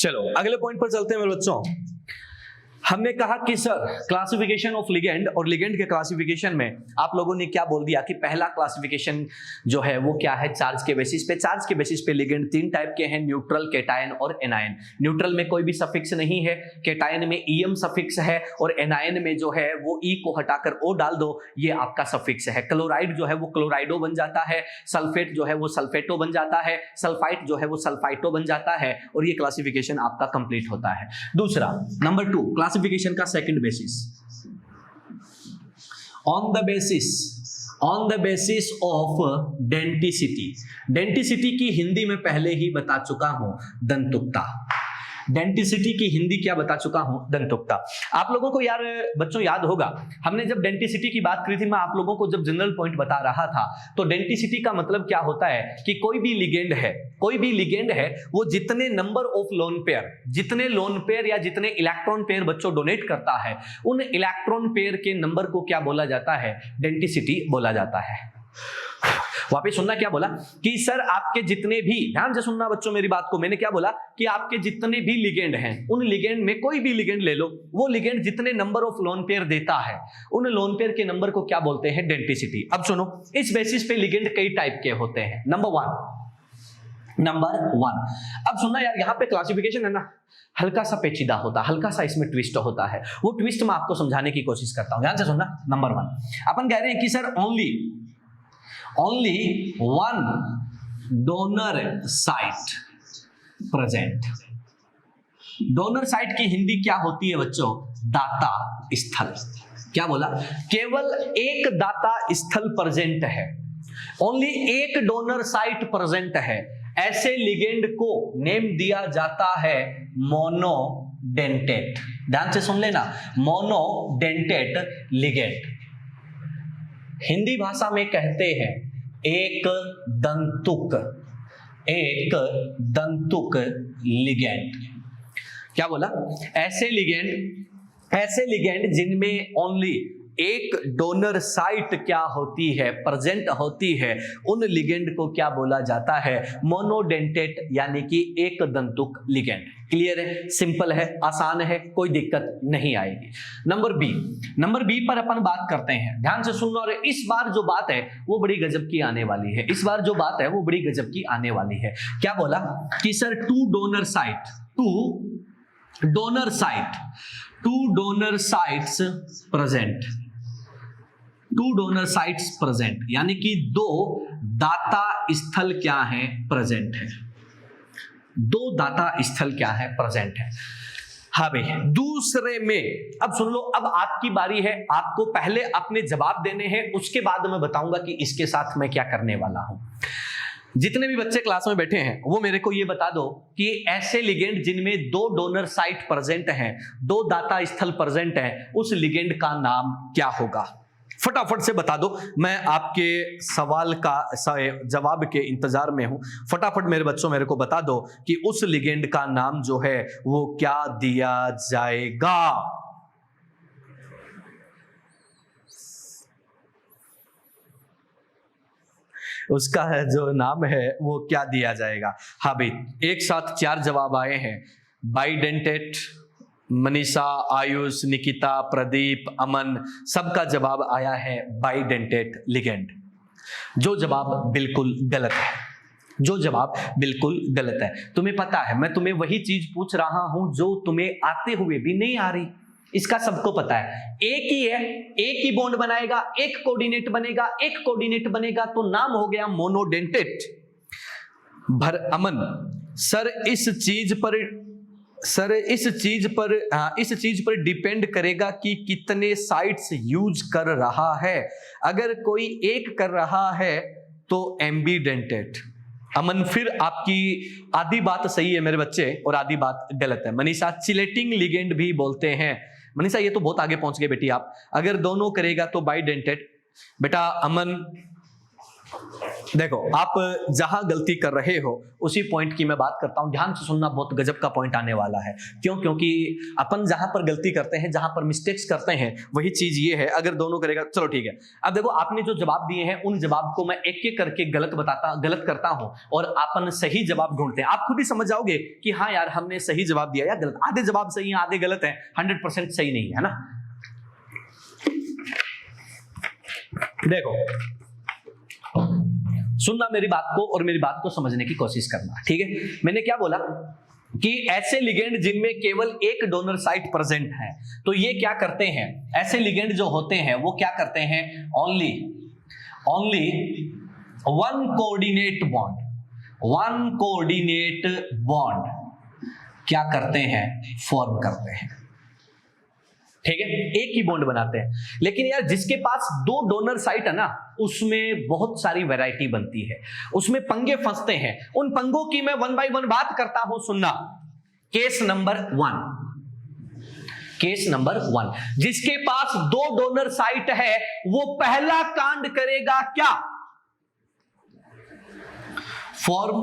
चलो अगले पॉइंट पर चलते हैं मेरे बच्चों। हमने कहा कि सर क्लासिफिकेशन ऑफ लिगेंड, और लिगेंड के क्लासिफिकेशन में आप लोगों ने क्या बोल दिया कि पहला क्लासिफिकेशन जो है वो क्या है, चार्ज के बेसिस पे। चार्ज के बेसिस पे लिगेंड तीन टाइप के हैं, न्यूट्रल, केटायन और एनायन। न्यूट्रल में कोई भी सफिक्स नहीं है, केटायन में ईएम सफिक्स है, और एनायन में जो है वो ई को हटाकर ओ डाल दो, ये आपका सफिक्स है। क्लोराइड जो है वो क्लोराइडो बन जाता है, सल्फेट जो है वो सल्फेटो बन जाता है, सल्फाइट जो है वो सल्फाइटो बन जाता है, और ये क्लासिफिकेशन आपका कंप्लीट होता है। दूसरा नंबर 2 क्लासिफिकेशन का second basis, on the basis of denticity. Denticity की हिंदी में पहले ही बता चुका हूं, दंतुकता। डेंटिसिटी की हिंदी क्या बता चुका हूं, दंतुकता। आप लोगों को यार बच्चों याद होगा हमने जब डेंटिसिटी की बात करी थी, मैं आप लोगों को जब जनरल पॉइंट बता रहा था, तो डेंटिसिटी का मतलब क्या होता है कि कोई भी लिगेंड है वो जितने नंबर ऑफ लोन पेयर, जितने लोन पेयर या जितने इलेक्ट्रॉन पेयर बच्चों डोनेट करता है, उन इलेक्ट्रॉन पेयर के नंबर को क्या बोला जाता है, डेंटिसिटी बोला जाता है। वापस सुनना, क्या बोला कि सर आपके जितने भी, ध्यान से सुनना बच्चों मेरी बात को, मैंने क्या बोला कि आपके जितने भी लिगेंड हैं, उन लिगेंड में कोई भी लिगेंड ले लो, वो लिगेंड जितने नंबर ऑफ लोन पेयर देता है, उन लोन पेयर के नंबर को क्या बोलते हैं, डेंसिटी। अब सुनो, इस बेसिस पे लिगेंड कई टाइप के होते हैं। नंबर वन, अब सुनना यार, यहां पे क्लासिफिकेशन है ना हल्का सा पेचीदा होता है, हल्का सा इसमें ट्विस्ट होता है, वो ट्विस्ट मैं आपको समझाने की कोशिश करता हूं, ध्यान से सुनना। नंबर 1 अपन कह रहे हैं कि sir only one donor site present. Donor site की हिंदी क्या होती है बच्चों, दाता स्थल। क्या बोला, केवल एक दाता स्थल प्रेजेंट है, ओनली एक डोनर साइट प्रेजेंट है, ऐसे लिगेंड को नेम दिया जाता है मोनोडेंटेट। ध्यान से सुन लेना, मोनोडेंटेट लिगेंड। हिंदी भाषा में कहते हैं एक दंतुक लिगेंड। क्या बोला, ऐसे लिगेंड जिनमें ओनली एक डोनर साइट क्या होती है, प्रेजेंट होती है, उन लिगेंड को क्या बोला जाता है, मोनोडेंटेट, यानी कि एक दंतुक लिगेंड। क्लियर है, सिंपल है, आसान है, कोई दिक्कत नहीं आएगी। नंबर बी पर अपन बात करते हैं, ध्यान से सुनना। और इस बार जो बात है वो बड़ी गजब की आने वाली है, क्या बोला कि sir two donor sites present, यानी कि दो दाता स्थल क्या है, प्रेजेंट है, दो दाता स्थल क्या है, प्रेजेंट है। हाँ भाई, दूसरे में अब सुन लो, अब आपकी बारी है, आपको पहले अपने जवाब देने हैं, उसके बाद मैं बताऊंगा कि इसके साथ मैं क्या करने वाला हूं। जितने भी बच्चे क्लास में बैठे हैं वो मेरे को ये बता दो कि ऐसे लिगेंड जिनमें दो डोनर साइट प्रेजेंट हैं, दो दाता स्थल प्रेजेंट हैं, उस लिगेंड का नाम क्या होगा, फटाफट से बता दो। मैं आपके सवाल का जवाब के इंतजार में हूं, फटाफट मेरे बच्चों मेरे को बता दो कि उस लिगेंड का नाम जो है वो क्या दिया जाएगा। उसका जो नाम है वो क्या दिया जाएगा। हाँ भाई, एक साथ 4 जवाब आए हैं, बाइडेंटेट, मनीषा, आयुष, निकिता, प्रदीप, अमन, सबका जवाब आया है बाइडेंटेट लिगेंड, जो जवाब बिल्कुल गलत है। तुम्हें पता है मैं तुम्हें वही चीज पूछ रहा हूं जो तुम्हें आते हुए भी नहीं आ रही, इसका सबको पता है। एक ही है, एक ही बॉन्ड बनाएगा, एक कोऑर्डिनेट बनेगा, तो नाम हो गया मोनोडेंटेट। अमन, सर इस चीज पर डिपेंड करेगा कि कितने साइट्स यूज कर रहा है, अगर कोई एक कर रहा है तो एम्बीडेंटेट। अमन, फिर आपकी आधी बात सही है मेरे बच्चे और आधी बात गलत है। मनीषा, चिलेटिंग लिगेंड भी बोलते हैं। मनीषा ये तो बहुत आगे पहुंच गए बेटी आप, अगर दोनों करेगा तो बाइडेंटेट। बेटा अमन देखो, आप जहां गलती कर रहे हो उसी पॉइंट की मैं बात करता हूं, ध्यान से सुनना, बहुत गजब का पॉइंट आने वाला है। क्योंकि अपन जहां पर गलती करते हैं, जहां पर मिस्टेक्स करते हैं, वही चीज ये है, अगर दोनों करेगा, चलो ठीक है। अब देखो, आपने जो जवाब दिए हैं उन जवाब को मैं एक एक करके गलत करता हूं और अपन सही जवाब ढूंढते हैं। आप खुद ही समझ जाओगे कि हाँ यार हमने सही जवाब दिया या गलत। आधे जवाब सही है, आधे गलत है, 100% सही नहीं है ना। देखो सुनना मेरी बात को और मेरी बात को समझने की कोशिश करना, ठीक है। मैंने क्या बोला कि ऐसे लिगेंड जिनमें केवल एक डोनर साइट प्रेजेंट है, तो ये क्या करते हैं, ऐसे लिगेंड जो होते हैं वो क्या करते हैं, ओनली वन कोऑर्डिनेट बॉन्ड क्या करते हैं, फॉर्म करते हैं, ठीक है, एक ही बॉन्ड बनाते हैं। लेकिन यार जिसके पास दो डोनर साइट है ना, उसमें बहुत सारी वैरायटी बनती है, उसमें पंगे फंसते हैं। उन पंगों की मैं 1 बाय 1 बात करता हूं, सुनना। केस नंबर वन, जिसके पास दो डोनर साइट है वो पहला कांड करेगा क्या, फॉर्म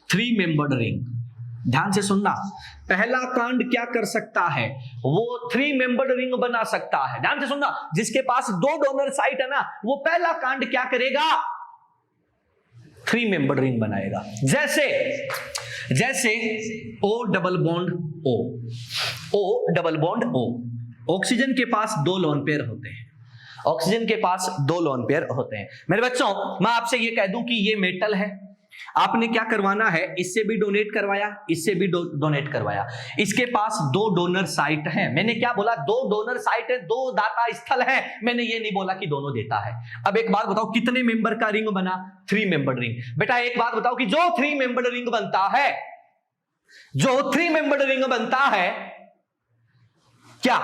3 मेंबर्ड रिंग। ध्यान से सुनना, पहला कांड क्या कर सकता है, वो 3 मेंबर्ड रिंग बना सकता है। ध्यान से सुनना, जिसके पास 2 डोनर साइट है ना, वो पहला कांड क्या करेगा, 3 मेंबर्ड रिंग बनाएगा। जैसे O double bond O double bond O, oxygen के पास 2 लोन पेयर होते हैं, ऑक्सीजन के पास 2 लोन पेयर होते हैं। मेरे बच्चों, मैं आपसे ये कह दूं कि ये मेटल है, आपने क्या करवाना है, इससे भी डोनेट करवाया, इससे भी डोनेट करवाया, इसके पास 2 डोनर साइट है। मैंने क्या बोला, 2 डोनर साइट है, 2 दाता स्थल है, मैंने ये नहीं बोला कि दोनों देता है। अब एक बात बताओ, कितने मेंबर का रिंग बना, 3 मेंबर रिंग। बेटा एक बात बताओ कि जो 3 मेंबर रिंग बनता है, जो 3 मेंबर रिंग बनता है, क्या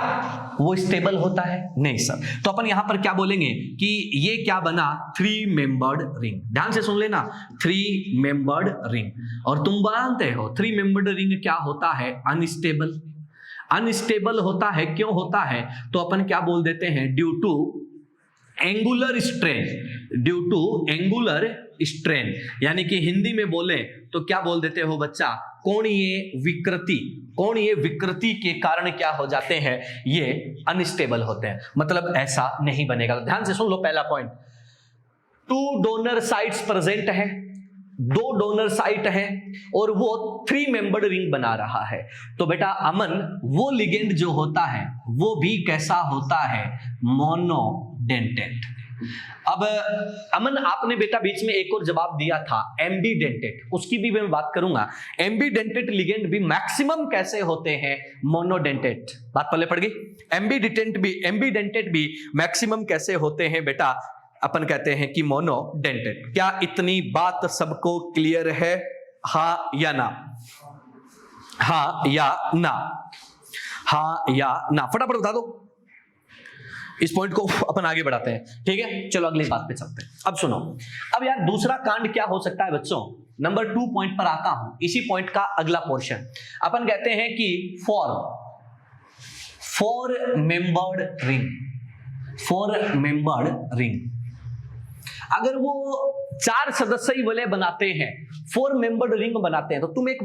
वो स्टेबल होता है? नहीं सर। तो अपन यहां पर क्या बोलेंगे कि ये क्या बना, 3 मेंबर्ड रिंग। ध्यान से सुन लेना, 3 मेंबर्ड रिंग। और तुम जानते हो 3 मेंबर्ड रिंग क्या होता है, अनस्टेबल। अनस्टेबल होता है, क्यों होता है, तो अपन क्या बोल देते हैं, due to angular strain. Due to angular strain, यानी कि हिंदी में बोले तो क्या बोल देते हो बच्चा, कोणीय विकृति। कोणीय विकृति के कारण क्या हो जाते हैं, ये अनस्टेबल होते हैं, मतलब ऐसा नहीं बनेगा। तो ध्यान से सुन लो, पहला पॉइंट, 2 डोनर साइट्स प्रेजेंट है, 2 डोनर साइट है और वो 3 मेंबर्ड रिंग बना रहा है। तो बेटा अमन, वो लिगेंड जो होता है वो भी कैसा होता है, मोनोडेंटेट। अब अमन, आपने बेटा बीच में एक और जवाब दिया था एम्बीडेंटेट, उसकी भी मैं बात करूंगा। एम्बीडेंटेट लिगेंड भी मैक्सिमम कैसे होते हैं, मोनोडेंटेट। बात पल्ले पड़ गई। एम्बीडेंटेट भी मैक्सिमम कैसे होते हैं बेटा, अपन कहते हैं कि मोनोडेंटेट। क्या इतनी बात सबको क्लियर है, हाँ या ना? हाँ या ना? हाँ या ना? फटाफट बता दो, इस पॉइंट को अपन आगे बढ़ाते हैं। ठीक है, चलो अगली बात पे चलते हैं। अब सुनो, अब यार दूसरा कांड क्या हो सकता है बच्चों, नंबर 2 पॉइंट पर आता हूं, इसी पॉइंट का अगला पोर्शन। अपन कहते हैं कि फोर मेंबर्ड रिंग, अगर वो 4 सदस्यीय वलय बनाते हैं, 4 मेंबर्ड रिंग बनाते हैं, तो तुम एक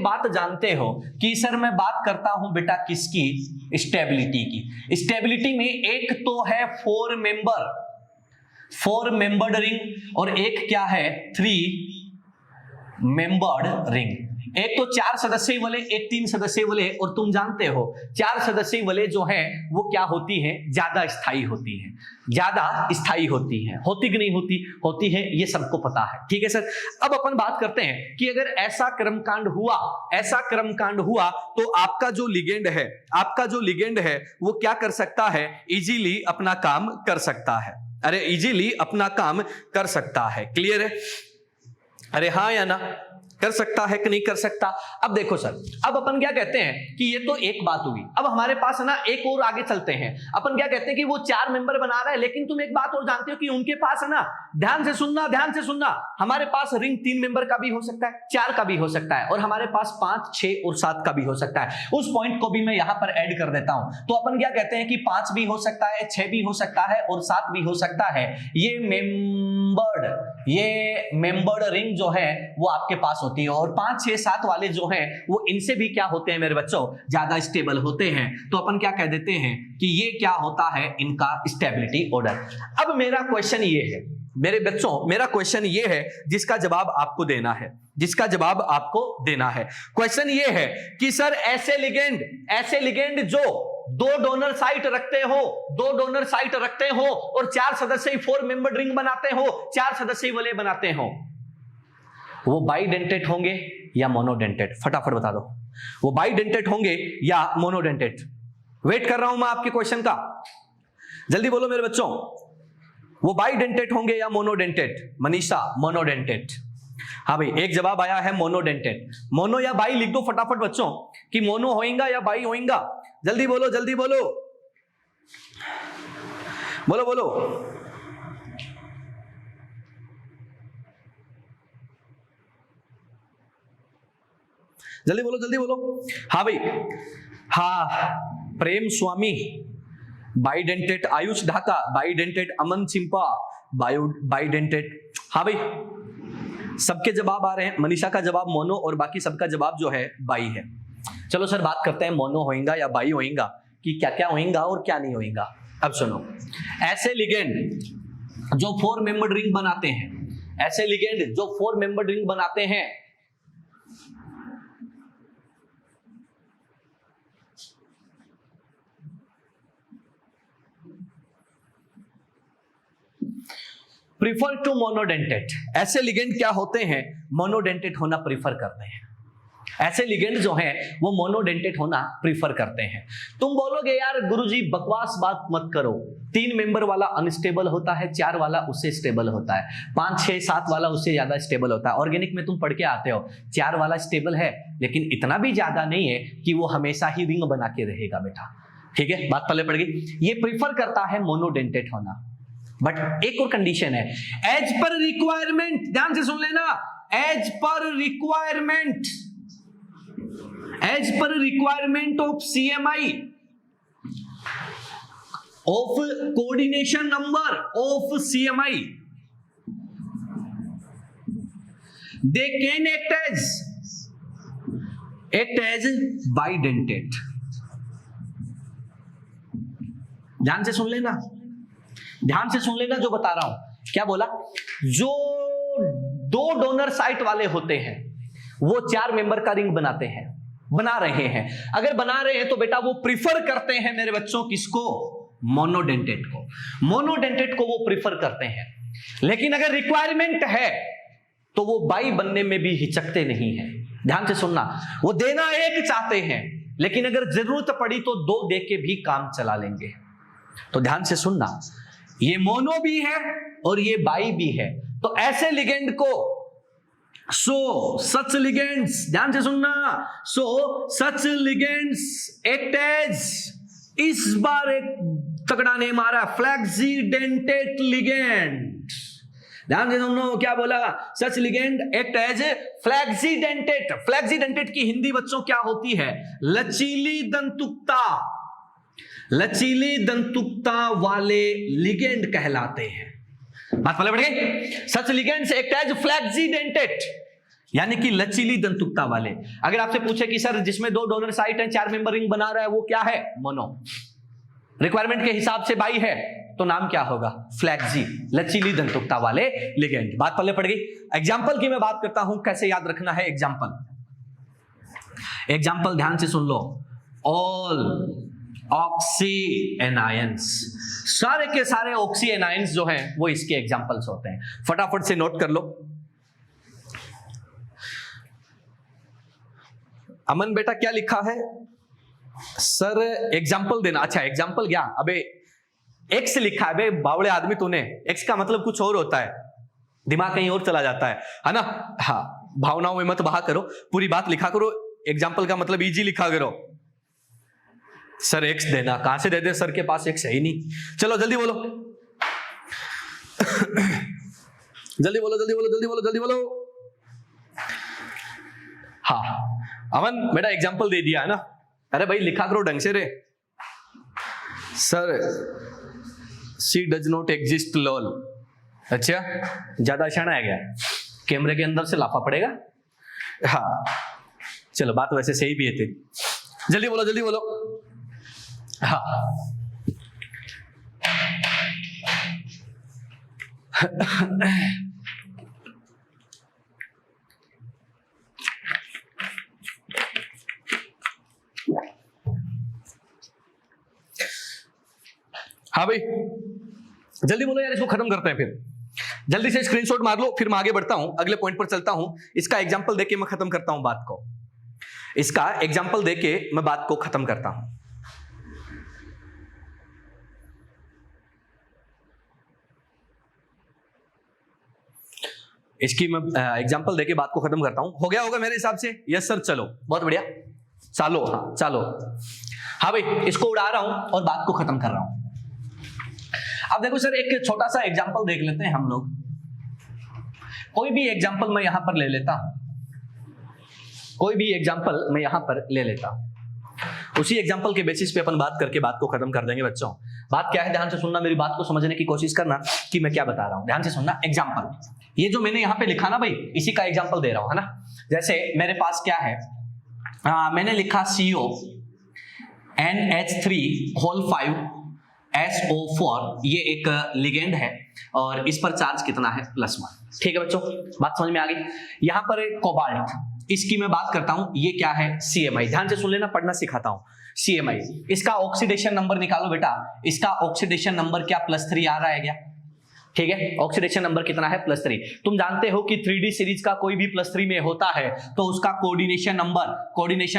बात जानते हो कि सर मैं बात करता हूं बेटा किसकी, स्टेबिलिटी की। स्टेबिलिटी में एक तो है 4 मेंबर्ड रिंग और एक क्या है, 3 मेंबर्ड रिंग। एक तो 4 सदस्यीय वलय, एक 3 सदस्यीय वलय, और तुम जानते हो 4 सदस्यीय वलय जो है वो क्या होती है, ज्यादा स्थायी होती है। होती कि नहीं होती? होती है, ये सबको पता है। ठीक है सर। अब अपन बात करते हैं कि अगर ऐसा कर्मकांड हुआ तो आपका जो लिगेंड है वो क्या कर सकता है, इजीली अपना काम कर सकता है। क्लियर है? अरे हाँ या ना? कर सकता है कि नहीं कर सकता? अब देखो सर, अब अपन क्या कहते हैं कि ये तो एक बात हुई। अब हमारे पास है ना एक और आगे चलते हैं। अपन क्या कहते हैं कि वो 4 मेंबर बना रहा है, लेकिन तुम एक बात और जानते हो कि उनके पास है ना, ध्यान से सुनना, हमारे पास रिंग 3 मेंबर का भी हो सकता है, 4 का भी हो सकता है, और हमारे पास 5, 6 और 7 का भी हो सकता है। उस पॉइंट को भी मैं यहां पर ऐड कर देता हूं। तो अपन क्या कहते हैं कि 5 भी हो सकता है, 6 भी हो सकता है और 7 भी हो सकता है। ये मेंबर्ड रिंग जो है वो आपके पास होती है, और 5, 6, 7 वाले जो हैं वो इनसे भी क्या होते हैं मेरे बच्चों, ज्यादा स्टेबल होते हैं। तो अपन क्या कह देते हैं कि ये क्या होता है, इनका स्टेबिलिटी ऑर्डर। अब मेरा क्वेश्चन ये है मेरे बच्चों, मेरा क्वेश्चन ये है जिसका जवाब आपको देना है। क्वेश्चन ये है कि सर ऐसे लिगेंड जो 2 डोनर साइट रखते हो और 4 सदस्यीय 4 मेंबर्ड रिंग बनाते हो, 4 सदस्यीय वलय बनाते हो, वो बाइडेंटेट होंगे या मोनोडेंटेट? फटाफट बता दो, वो बाइडेंटेट होंगे या मोनोडेंटेट? वेट कर रहा हूं मैं आपके क्वेश्चन का, जल्दी बोलो मेरे बच्चों, वो बाइडेंटेट होंगे या मोनोडेंटेट? मनीषा, मोनोडेंटेट। हाँ भाई, एक जवाब आया है मोनोडेंटेट। मोनो या बाई लिख दो फटाफट बच्चों, कि मोनो होएगा या बाई होएगा। जल्दी बोलो जल्दी बोलो जल्दी बोलो। हाँ भाई, हाँ, प्रेम स्वामी बाइडेंटेट, आयुष ढाका बाइडेंटेट, अमन चिंपा बाइडेंटेट। हाँ भाई, सबके जवाब आ रहे हैं। मनीषा का जवाब मोनो और बाकी सबका जवाब जो है बाई है। चलो सर बात करते हैं मोनो होएगा या बाई होएगा, कि क्या क्या होएगा और क्या नहीं होएगा। अब सुनो, ऐसे लिगेंड जो 4 मेंबर्ड रिंग बनाते हैं, ऐसे लिगेंड जो 4 मेंबर्ड रिंग बनाते हैं, प्रीफर टू मोनोडेंटेट। ऐसे लिगेंड क्या होते हैं, मोनोडेंटेट होना प्रीफर करते हैं। ऐसे लिगेंड जो हैं वो मोनोडेंटेट होना प्रीफर करते हैं। तुम बोलोगे यार गुरुजी बकवास बात मत करो, 3 मेंबर वाला अनस्टेबल होता है, 4 वाला उससे स्टेबल होता है, 5, 6, 7 वाला उससे ज्यादा स्टेबल होता है। ऑर्गेनिक में तुम पढ़ के आते हो 4 वाला स्टेबल है, लेकिन इतना भी ज्यादा नहीं है कि वो हमेशा ही रिंग बना के रहेगा बेटा। ठीक है, बात पहले पड़ गई। ये प्रीफर करता है मोनोडेंटेट होना, बट एक और कंडीशन है, एज पर रिक्वायरमेंट। ध्यान से सुन लेना, as per requirement, as per requirement of CMI, of coordination number of CMI, they can act as bidentate। ध्यान से सुन लेना, ध्यान से सुन लेना जो बता रहा हूं। क्या बोला, जो 2 डोनर साइट वाले होते हैं वो 4 मेंबर का रिंग बनाते हैं, बना रहे हैं। अगर बना रहे हैं तो बेटा वो प्रीफर करते हैं मेरे बच्चों किसको, मोनोडेंटेट को। मोनोडेंटेट को वो प्रीफर करते हैं, लेकिन अगर रिक्वायरमेंट है तो वो बाई बनने में भी हिचकते नहीं है। ध्यान से सुनना, वो देना एक चाहते हैं, लेकिन अगर जरूरत पड़ी तो 2 दे के भी काम चला लेंगे। तो ध्यान से सुनना, ये मोनो भी है और ये बाई भी है। तो ऐसे लिगेंड को सच लिगेंड्स, ध्यान से सुनना, सच लिगेंड्स एक्ट एज, इस बार एक तगड़ा नेम आ रहा है, फ्लेक्सीडेंटेट लिगेंड। ध्यान से सुनो क्या बोला, सच लिगेंड एक्ट एज फ्लेक्सीडेंटेट। फ्लेक्सीडेंटेट की हिंदी बच्चों क्या होती है, लचीली दंतुकता, लचीली दंतुकता वाले लिगेंड कहलाते हैं। बात पहले बढ़ गई। सच लिगेंड्स एक्ट एज फ्लेक्सीडेंटेट, यानी कि लचीली दंतुकता वाले। अगर आपसे पूछे कि सर जिसमें 2 डोनर साइट है, 4 मेंबर रिंग बना रहा है, वो क्या है, मोनो। रिक्वायरमेंट के हिसाब से बाई है तो नाम क्या होगा, फ्लेक्सी, लचीली दंतुकता वाले लिगेंड। बात पहले पड़ गई। एग्जाम्पल की मैं बात करता हूं, कैसे याद रखना है एग्जाम्पल। एग्जाम्पल ध्यान से सुन लो, ऑल ऑक्सी एनायंस, सारे के सारे ऑक्सी एनायंस जो हैं वो इसके एग्जांपल्स होते हैं। फटाफट से नोट कर लो। अमन बेटा क्या लिखा है, सर एग्जांपल देना। अच्छा एग्जांपल क्या, अबे एक्स लिखा है बे, बावड़े आदमी तूने। एक्स का मतलब कुछ और होता है, दिमाग कहीं और चला जाता है ना। हाँ, भावनाओं में मत बहा करो, पूरी बात लिखा करो। एग्जांपल का मतलब इजी लिखा करो। सर एक्स देना, कहां से दे दे, सर के पास एक्स है ही नहीं। चलो जल्दी बोलो जल्दी बोलो, जल्दी बोलो, जल्दी बोलो, जल्दी बोलो। हाँ अमन बेटा एग्जांपल दे दिया है ना। अरे भाई लिखा करो ढंग से रे। Sir C does not exist lol. अच्छा ज्यादा शाना है क्या, कैमरे के अंदर से लाफा पड़ेगा। हाँ चलो बात वैसे सही भी है तेरी। जल्दी बोलो, जल्दी बोलो। हाँ हाँ भाई जल्दी बोलो यार, इसको खत्म करते हैं फिर। जल्दी से स्क्रीनशॉट मार लो, फिर मैं आगे बढ़ता हूं, अगले पॉइंट पर चलता हूं। इसका एग्जांपल देके मैं खत्म करता हूं बात को। इसका एग्जांपल देके मैं बात को खत्म करता हूं। इसकी मैं एग्जांपल देके बात को खत्म करता हूं। हो गया होगा मेरे हिसाब से। यस सर, चलो बहुत बढ़िया, चालो। हाँ चालो। हाँ भाई इसको उड़ा रहा हूं और बात को खत्म कर रहा हूं। अब देखो सर एक छोटा सा एग्जांपल देख लेते हैं हम लोग। कोई भी एग्जांपल मैं यहां पर ले लेता हूं, कोई भी एग्जांपल मैं यहां पर ले लेता हूं। उसी एग्जांपल के बेसिस पे अपन बात करके बात को खत्म कर देंगे बात क्या है ध्यान से सुनना, मेरी बात को समझने की कोशिश करना कि मैं क्या बता रहा हूं। ध्यान से सुनना। एग्जांपल ये जो मैंने यहाँ पे लिखा ना भाई, इसी का एग्जांपल दे रहा हूं, है ना। जैसे मेरे पास क्या है, मैंने लिखा CO NH3 5SO4, ये एक लिगेंड है और इस पर चार्ज कितना है, +1। ठीक है बच्चों, बात समझ में आ गई। यहां पर एक कोबाल्ट, इसकी मैं बात करता हूं, ये क्या है, CMI। ध्यान से सुन लेना, पढ़ना सिखाता हूं। CMI, इसका ऑक्सीडेशन नंबर निकालो बेटा। इसका ऑक्सीडेशन नंबर क्या, +3 आ रहा है क्या? ठीक है, ऑक्सीडेशन नंबर कितना है, +3। तुम जानते हो कि 3D सीरीज का कोई भी +3 में होता है तो उसका कोऑर्डिनेशन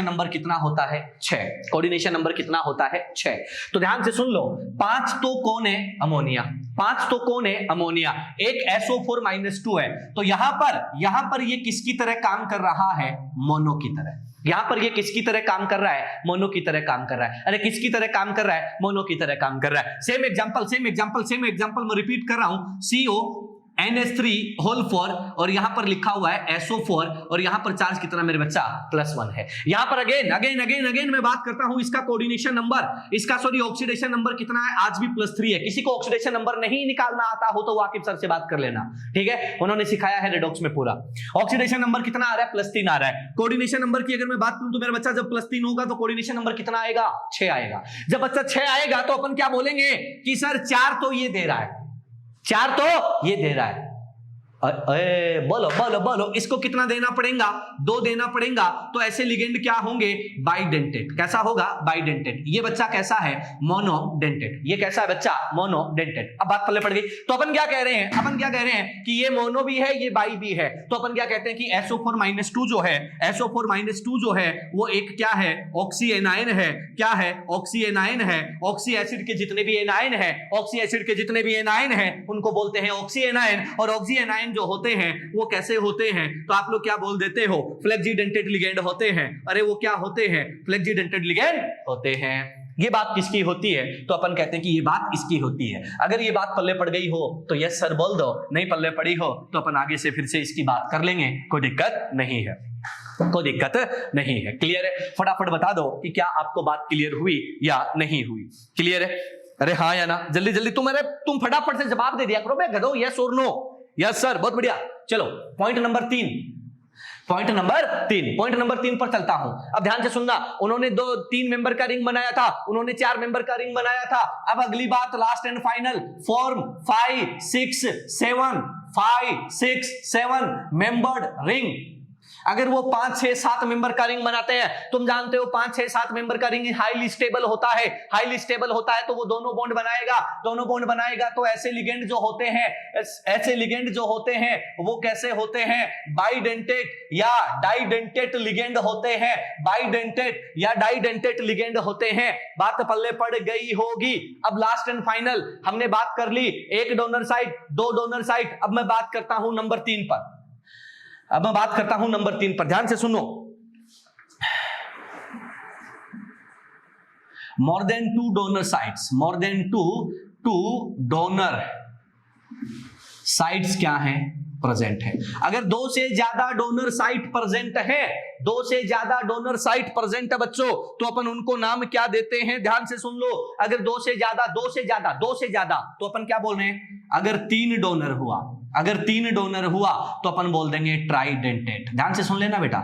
नंबर कितना होता है, 6। कोऑर्डिनेशन नंबर कितना होता है, 6। तो ध्यान से सुन लो, 5 तो कौन है, अमोनिया। 5 तो कौन है, अमोनिया। एक SO4-2 है, तो यहां पर ये किसकी तरह काम कर रहा है, मोनो की तरह। यहां पर ये किसकी तरह काम कर रहा है, मोनो की तरह काम कर रहा है। अरे किसकी तरह काम कर रहा है, मोनो की तरह काम कर रहा है। सेम एग्जांपल मैं रिपीट कर रहा हूं, CO NH3 और यहां पर लिखा हुआ है SO4 और यहां पर चार्ज कितना मेरे बच्चा, +1 है। यहां पर अगेन मैं बात करता हूं इसका कोऑर्डिनेशन नंबर, ऑक्सीडेशन नंबर कितना है, आज भी +3 है। किसी को ऑक्सीडेशन नंबर नहीं निकालना आता हो तो वाकिफ सर से बात कर लेना, ठीक है, उन्होंने सिखाया है रेडॉक्स में पूरा। ऑक्सीडेशन नंबर कितना आ रहा है, +3 आ रहा है। कोऑर्डिनेशन नंबर की अगर मैं बात करूं तो मेरा बच्चा जब +3 होगा तो कोऑर्डिनेशन नंबर कितना आएगा, 6 आएगा। जब बच्चा 6 आएगा तो अपन क्या बोलेंगे कि सर 4 तो ये दे रहा है, 4 तो ये दे रहा है। बोलो, इसको कितना देना पड़ेगा, 2 देना पड़ेगा। तो ऐसे लिगेंड क्या होंगे, बाइडेंटेट। कैसा होगा, बाइडेंटेट। ये बच्चा कैसा है, मोनोडेंटेट। ये कैसा है बच्चा, मोनोडेंटेट। अब बात पल्ले पड़ गई। तो अपन क्या कह रहे हैं, कि ये मोनो भी है, ये बाई भी है। तो अपन क्या कहते हैं कि SO4-2 जो है वो एक क्या है, ऑक्सी एनायन है। क्या है, ऑक्सी एनायन है। ऑक्सी एसिड के जितने भी एनायन है उनको बोलते हैं ऑक्सी एनायन। और ऑक्सी एनायन जो होते हैं वो कैसे होते हैं, तो आप लोग क्या बोल देते हो, फ्लेक्सीडेंटेट लिगेंड होते हैं। अरे वो क्या होते हैं, फ्लेक्सीडेंटेट लिगेंड होते हैं। ये बात किसकी होती है, तो अपन कहते हैं कि ये बात इसकी होती है। अगर ये बात पल्ले पड़ गई हो तो यस सर बोल दो, नहीं पल्ले पड़ी हो तो अपन आगे से फिर से इसकी बात कर लेंगे, कोई दिक्कत नहीं है। क्लियर है, फटाफट बता दो कि क्या आपको बात क्लियर हुई या नहीं हुई। क्लियर है, अरे हाँ या ना, जल्दी तुम फटाफट से जवाब दे दिया करो, मैं गधो, यस और नो। यस सर, बहुत बढ़िया। चलो पॉइंट नंबर 3 पर चलता हूं। अब ध्यान से सुनना, उन्होंने 3 मेंबर का रिंग बनाया था, उन्होंने 4 मेंबर का रिंग बनाया था। अब अगली बात, last and final, form 5 6 7 membered ring. अगर वो 5 6 7 मेंबर का रिंग बनाते हैं, तुम जानते हो 5 6 7 मेंबर का रिंग हाईली स्टेबल होता है। तो वो दोनों बॉन्ड बनाएगा। तो ऐसे लिगेंड जो होते हैं वो कैसे होते हैं, बाइडेंटेट या डाइडेंटेट लिगेंड होते हैं। बात पल्ले पड़ गई होगी। अब लास्ट एंड फाइनल हमने बात कर ली, 1 डोनर साइट, 2 डोनर साइट। अब मैं बात करता हूं नंबर 3 पर। ध्यान से सुनो, more than 2 donor sites, donor sites क्या है, प्रेजेंट है। अगर 2 से ज्यादा डोनर साइट प्रेजेंट है, बच्चों, तो अपन उनको नाम क्या देते हैं, ध्यान से सुन लो। अगर 2 से ज्यादा तो अपन क्या बोल रहे हैं, अगर 3 डोनर हुआ तो अपन बोल देंगे ट्राइडेंटेट। ध्यान से सुन लेना बेटा।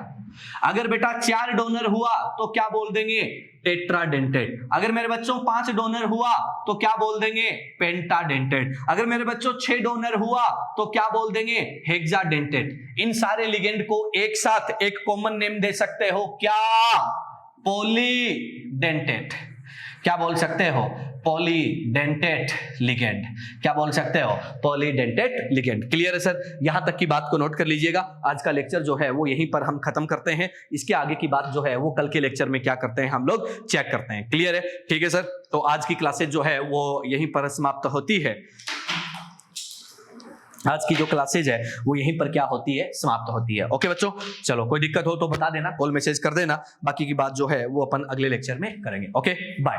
अगर बेटा 4 डोनर हुआ तो क्या बोल देंगे, टेट्राडेंटेट। अगर मेरे बच्चों 5 डोनर हुआ तो क्या बोल देंगे, पेंटाडेंटेट। अगर मेरे बच्चों 6 डोनर हुआ तो क्या बोल देंगे, हेक्साडेंटेट। इन सारे लिगेंड को एक साथ एक कॉमन नेम दे सकते हो, क्या, पॉलीडेंटेट। क्या बोल सकते हो, पॉलीडेंटेट लिगेंड। क्या बोल सकते हो, पॉलीडेंटेट लिगेंड। क्लियर है सर, यहां तक की बात को नोट कर लीजिएगा। आज का लेक्चर जो है वो यहीं पर हम खत्म करते हैं। इसके आगे की बात जो है वो कल के लेक्चर में क्या करते हैं हम लोग चेक करते हैं। क्लियर है, ठीक है सर। तो आज की क्लासेज जो है वो यहीं पर समाप्त होती है। आज की जो क्लासेज है वो यहीं पर क्या होती है, समाप्त होती है। ओके बच्चों, चलो कोई दिक्कत हो तो बता देना, कॉल मैसेज कर देना। बाकी की बात जो है वो अपन अगले लेक्चर में करेंगे। Okay, bye.